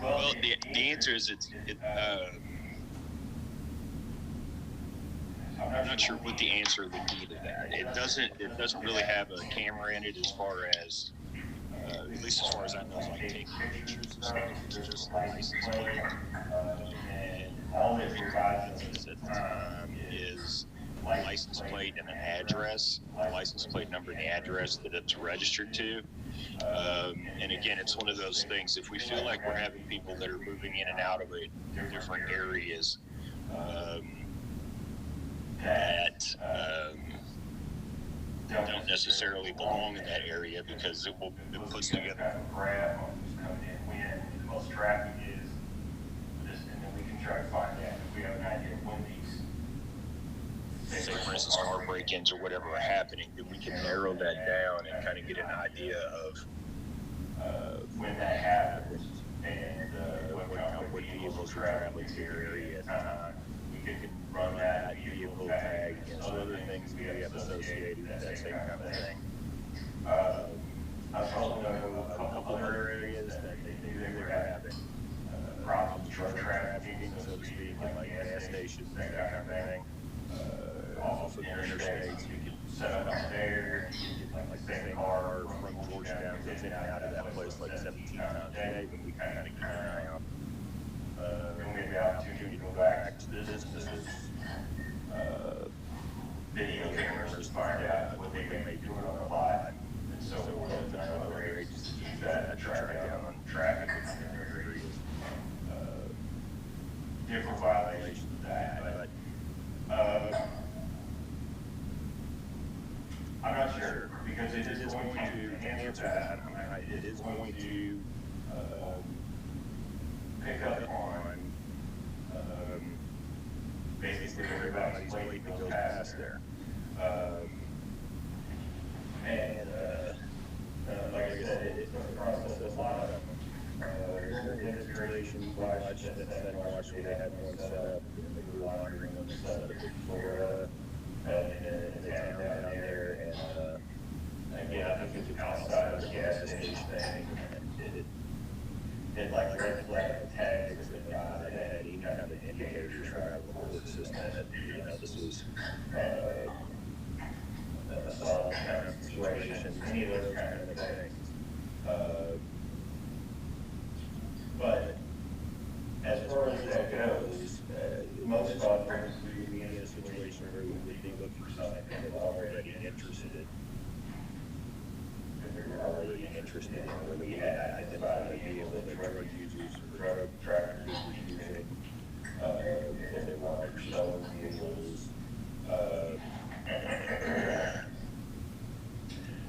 Well, the answer is I'm not sure what the answer would be to that. It doesn't really have a camera in it as far as, at least as far as I know, like taking pictures and stuff. It's just a license plate. And all that your guys at the time is a license plate and an address, the license plate number and the address that it's registered to. And again, it's one of those things, if we feel like we're having people that are moving in and out of different areas, that don't necessarily belong in that area, because it puts together a graph on who's coming in, when the most traffic is, and then we can try to find that if we have an idea of when these, say for instance car break-ins or whatever are happening, then we can narrow that down and kind of get an idea of when that happens, and what vehicles are traveling to the area at the time. We can run that vehicle tag against other things we have associated with that same kind of thing. I also know a couple other areas that they were having problems with drug trafficking, so to speak, in like gas stations and that kind of thing. Off of the interstates, we can set up out there, like the same car from Georgetown goes in and out of that place like 17 times a day, but we kind of keep an eye out. and we have the opportunity to go back to businesses, video cameras, to find out what they may do on the lot, and so forth. And I know other agencies use that to track down on traffic in their areas. Different violations of that, but I'm not sure, because it is going to answer answer that. It is going to pick up on basically everybody's plate that goes past there. Like I said, it's going to process a lot of them. During installation, watch that watch where they had one set up and they were monitoring them and set up for in the town down there. And again, I think it's outside of the gas station thing. And it like red flag tags that had any kind of indicators from our report system that, you know, this was a solid kind of situation, any of those kind of things. But as far as that goes, most officers would be in a situation where we would be looking for something that is already interested in. If they're already interested in whether we had identified a vehicle that drug users or drug traffickers were using, if they wanted stolen vehicles.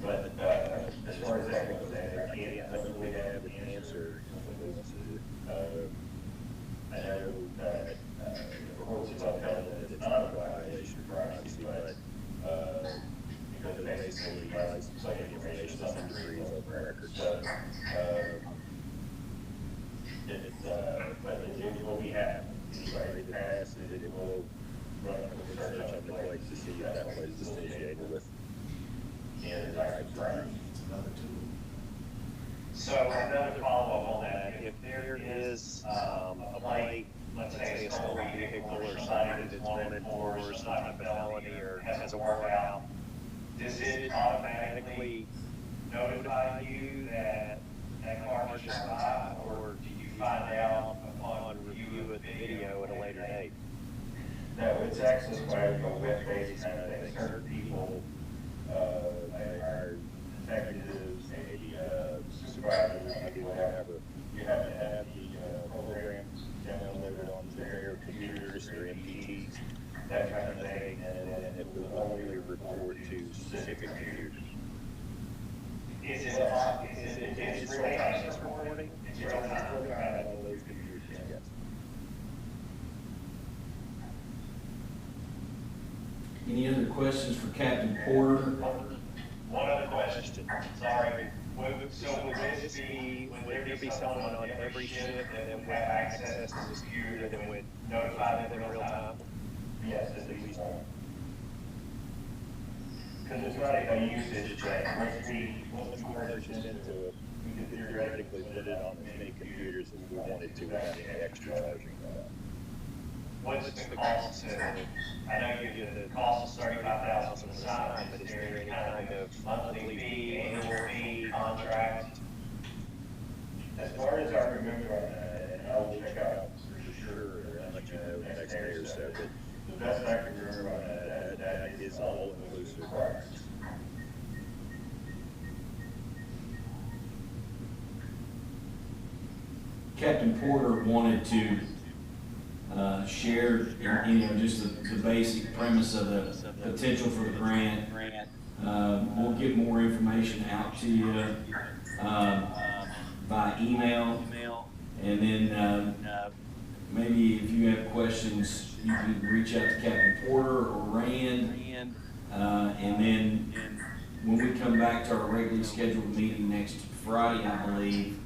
But as far as that goes, I don't really have an answer. I know that the rules is upheld that it's not a violation of privacy, but because it basically has some information to some degree is open record. So, but it will be happening. Anybody that passes it, it will run a search on the plate to see if that plate is associated with any type of crime. So another follow-up on that, if there is a plate, let's say a stolen vehicle or somebody that's wanted for some type of felony or has a warrant out, does it automatically notify you that that car was just arrived, or do you find out upon review of the video at a later date? No, it's accessed by a web-based kind of thing. Certain people, our executives, maybe supervisors, maybe whatever, you have to have the programs downloaded onto their computers, their MPTs, that kind of thing, and then it will only report to specific computers. Is it real-time reporting? It's real-time on all those computers, yes. Any other questions for Captain Porter? One other question, sorry. So would this be, would there be someone on every ship that would have access to this computer that would notify them in real time? Yes, at least one. Because it's not a usage thing. Once we merge it into it, we could theoretically put it on as many computers as we wanted to without any extra charging. What's the cost to, I know the cost is $35,000 a sign, but is there any kind of monthly fee, annual fee, contract? As far as I remember on that, and I will check out for sure and let you know next day or so, but the best I can remember on that is all inclusive. Captain Porter wanted to share, you know, just the basic premise of the potential for the grant. We'll get more information out to you by email, and then maybe if you have questions, you can reach out to Captain Porter or Rand, and then when we come back to our regularly scheduled meeting next Friday, I believe,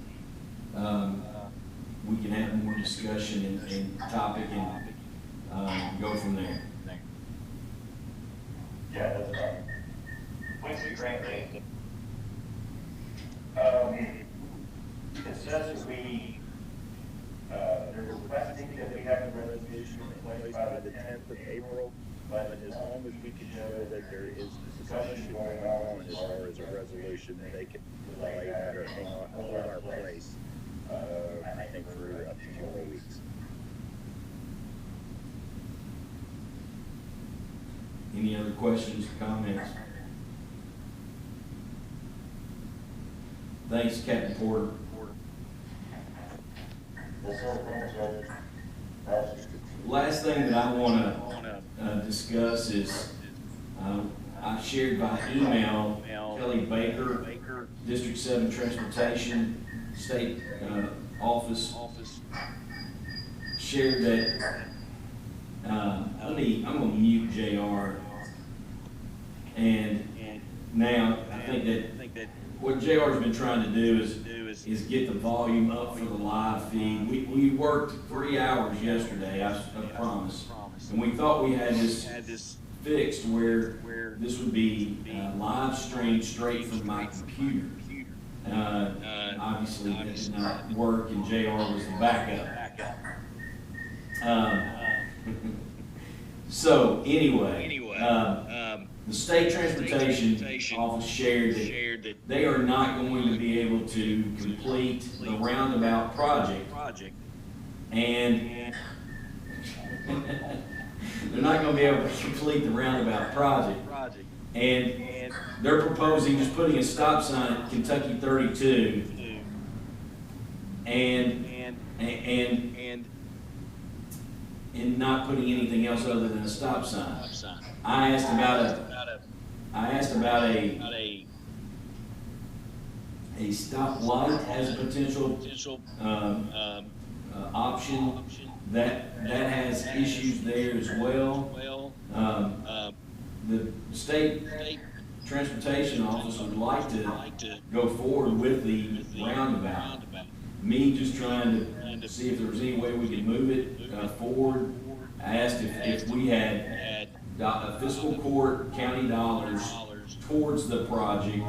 we can have more discussion and topic and go from there. Yeah, that's right. When's the grant date? It says that they're requesting that we have a resolution in place by the 10th of April, but as long as we can show that there is discussion going on as far as a resolution, they can delay that or hold our place, I think, for up to 2 more weeks. Any other questions or comments? Thanks, Captain Porter. Last thing that I want to discuss is I shared by email, Kelly Baker, District 7 Transportation, State Office, shared that, I'm gonna mute JR. And now, I think that what JR's been trying to do is get the volume up for the live feed. We worked 3 hours yesterday, I promise. And we thought we had this fixed where this would be live streamed straight from my computer. Obviously that did not work, and JR was the backup. So anyway, the State Transportation Office shared that they are not going to be able to complete the roundabout project, and they're not going to be able to complete the roundabout project, and they're proposing just putting a stop sign at Kentucky 32, and not putting anything else other than a stop sign. I asked about a stoplight as a potential option. That has issues there as well. The State Transportation Office would like to go forward with the roundabout. Me just trying to see if there was any way we could move it forward. I asked if we had fiscal court county dollars towards the project,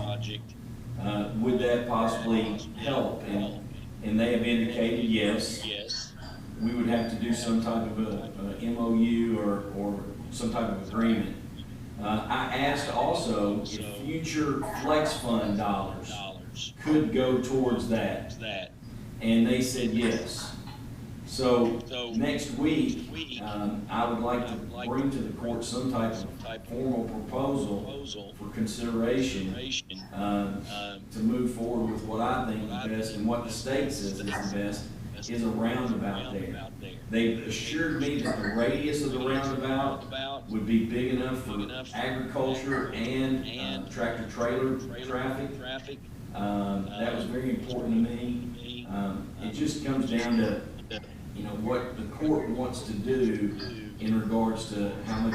would that possibly help? And they have indicated yes. We would have to do some type of a MOU or some type of agreement. I asked also if future flex fund dollars could go towards that, and they said yes. So next week, I would like to bring to the court some type of formal proposal for consideration to move forward with what I think the best and what the state says is the best is a roundabout there. They've assured me that the radius of the roundabout would be big enough for agriculture and tractor trailer traffic. That was very important to me. It just comes down to what the court wants to do in regards to how much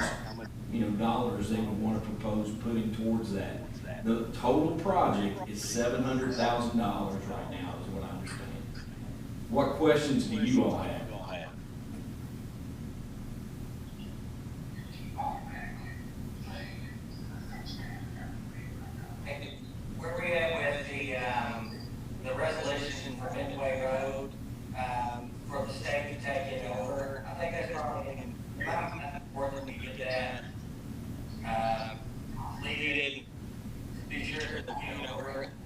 dollars they would want to propose putting towards that. The total project is $700,000 right now, is what I understand. What questions do you all have? Where we at with the resolution for Midway Road, for the state to take it over? I think that's probably important to get that completed. Be sure that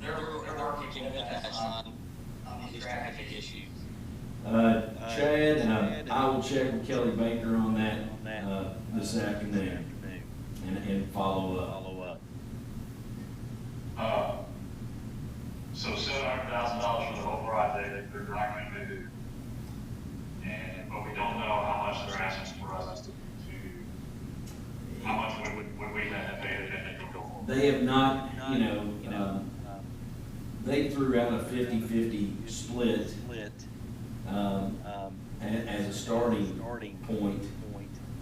they're working with us on these traffic issues. Chad, I will check with Kelly Baker on that this afternoon and follow up. So $700,000 for the whole project, they're not going to do. But we don't know how much they're asking for us to how much would we have to pay to go forward? They have not, they threw out a 50-50 split as a starting point.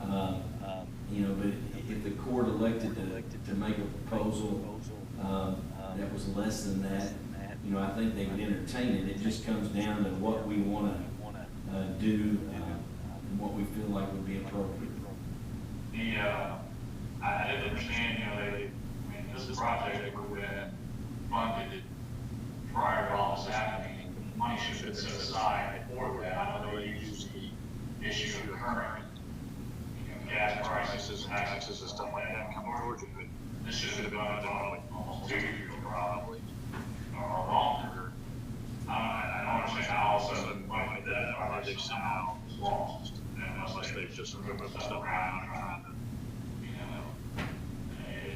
But if the court elected to make a proposal that was less than that, I think they would entertain it. It just comes down to what we want to do and what we feel like would be appropriate. I didn't understand, this project would have been funded prior to all this happening. Money should have been set aside for that. I know they use the issue of the current gas prices and taxes and stuff like that come Georgia, but this should have been done almost 2 years probably, or longer. I don't understand how all of a sudden money like that project somehow was lost, unless they've just moved stuff around and trying to,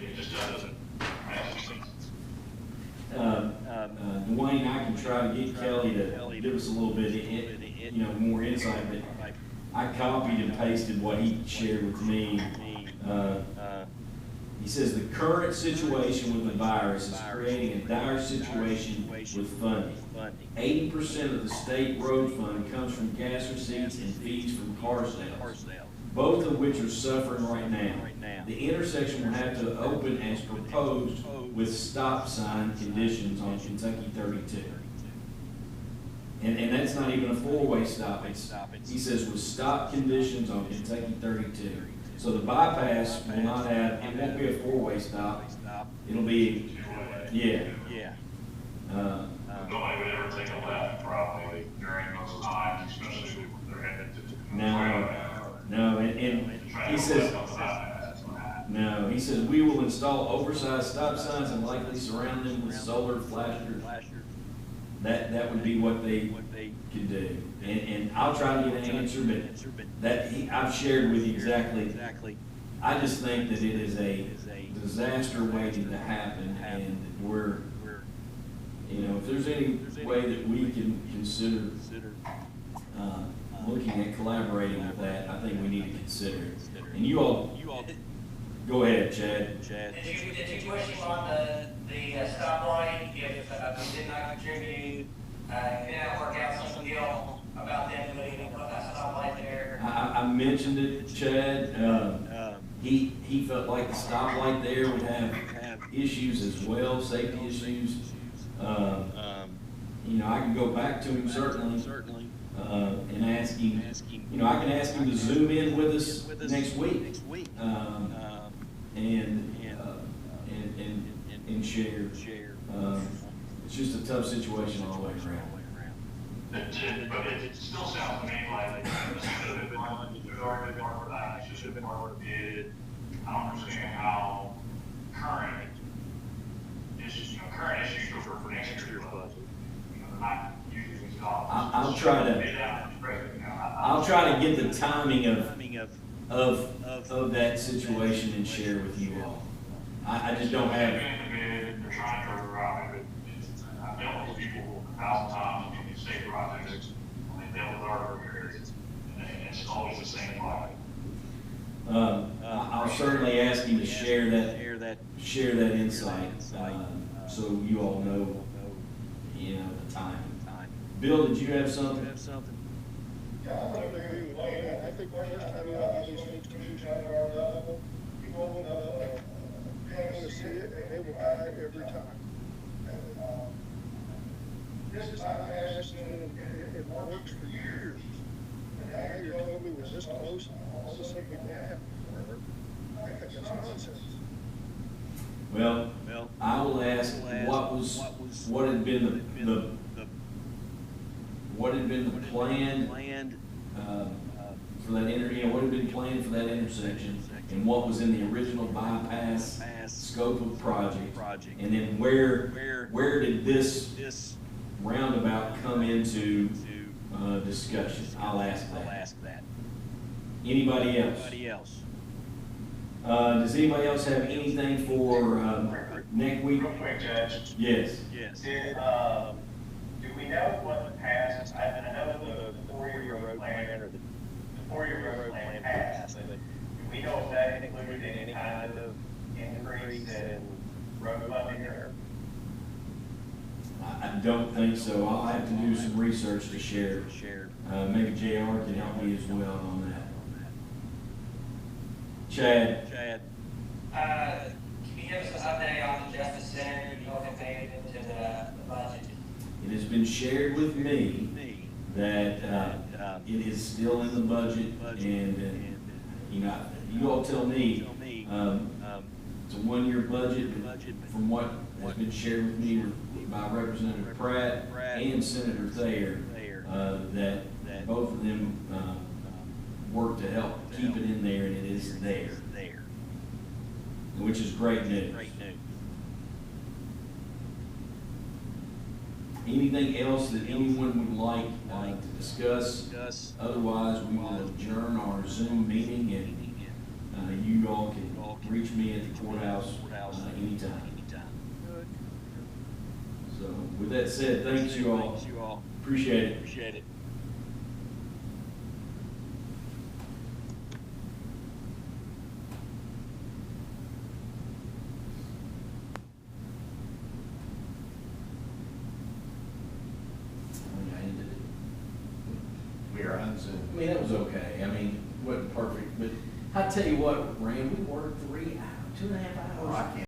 it just doesn't make sense. Dwayne, I can try to get Kelly to give us a little bit, more insight, but I copied and pasted what he shared with me. He says the current situation with the virus is creating a dire situation with funding. 80% of the state road fund comes from gas receipts and fees from car sales, both of which are suffering right now. The intersection will have to open as proposed with stop sign conditions on Kentucky 32. And that's not even a four-way stop. He says with stop conditions on Kentucky 32. So the bypass will not have, it won't be a four-way stop. It'll be, yeah. Nobody would ever take a left probably during those times, especially when they're headed to. No, and he says, no, he says, we will install oversized stop signs and likely surround them with solar flashers. That would be what they could do. And I'll try to get an answer, but I've shared with you exactly. I just think that it is a disaster waiting to happen, and we're, if there's any way that we can consider looking at collaborating with that, I think we need to consider it. And you all, go ahead, Chad. Did you push him on the stoplight if we did not contribute? Did that work out some deal about them putting that stoplight there? I mentioned it, Chad. He felt like the stoplight there would have issues as well, safety issues. I can go back to him certainly, and ask him. I can ask him to zoom in with us next week, and share. It's just a tough situation all the way around. But it still sounds to me like this should have been one, there's already been more of that, it should have been more bid. I don't understand how current issues for next year's budget, they're not using these dollars. I'll try to get the timing of that situation and share with you all. I just don't have. They're trying to arrive, I've dealt with people 1,000 times in these state projects, when they dealt with our areas, and it's always the same line. I'll certainly ask him to share that insight, so you all know, the timing. Bill, did you have something? Yeah, I think first time these things come out of our level, people paying to see it, and they will buy it every time. This time I asked them, it works for years. And now you're telling me was this close, all of a sudden we can't have it. I think that's nonsense. Well, I will ask what had been the plan for that what had been planned for that intersection, and what was in the original bypass scope of project, and then where did this roundabout come into discussion? I'll ask that. Anybody else? Does anybody else have anything for next week? Real quick, Judge. Yes. Do we know what passed? I know the 4-year road plan or the 4-year road plan passed, but do we know if that included any kind of increase in road funding there? I don't think so. I'll have to do some research to share. Maybe JR can help me as well on that. Chad. Can you give us an update on the Justice Center? You know if they made it into the budget? It has been shared with me that it is still in the budget, and you all tell me. It's a 1-year budget, but from what has been shared with me by Representative Pratt and Senator Thayer, that both of them work to help keep it in there, and it is there, which is great news. Anything else that anyone would like to discuss? Otherwise, we will adjourn our Zoom meeting, and you all can reach me at the courthouse anytime. So, with that said, thanks you all. Appreciate it. We are on Zoom. I mean, that was okay. I mean, wasn't perfect, but I tell you what, Rand, we worked 3 hours, 2.5 hours. Oh, I can't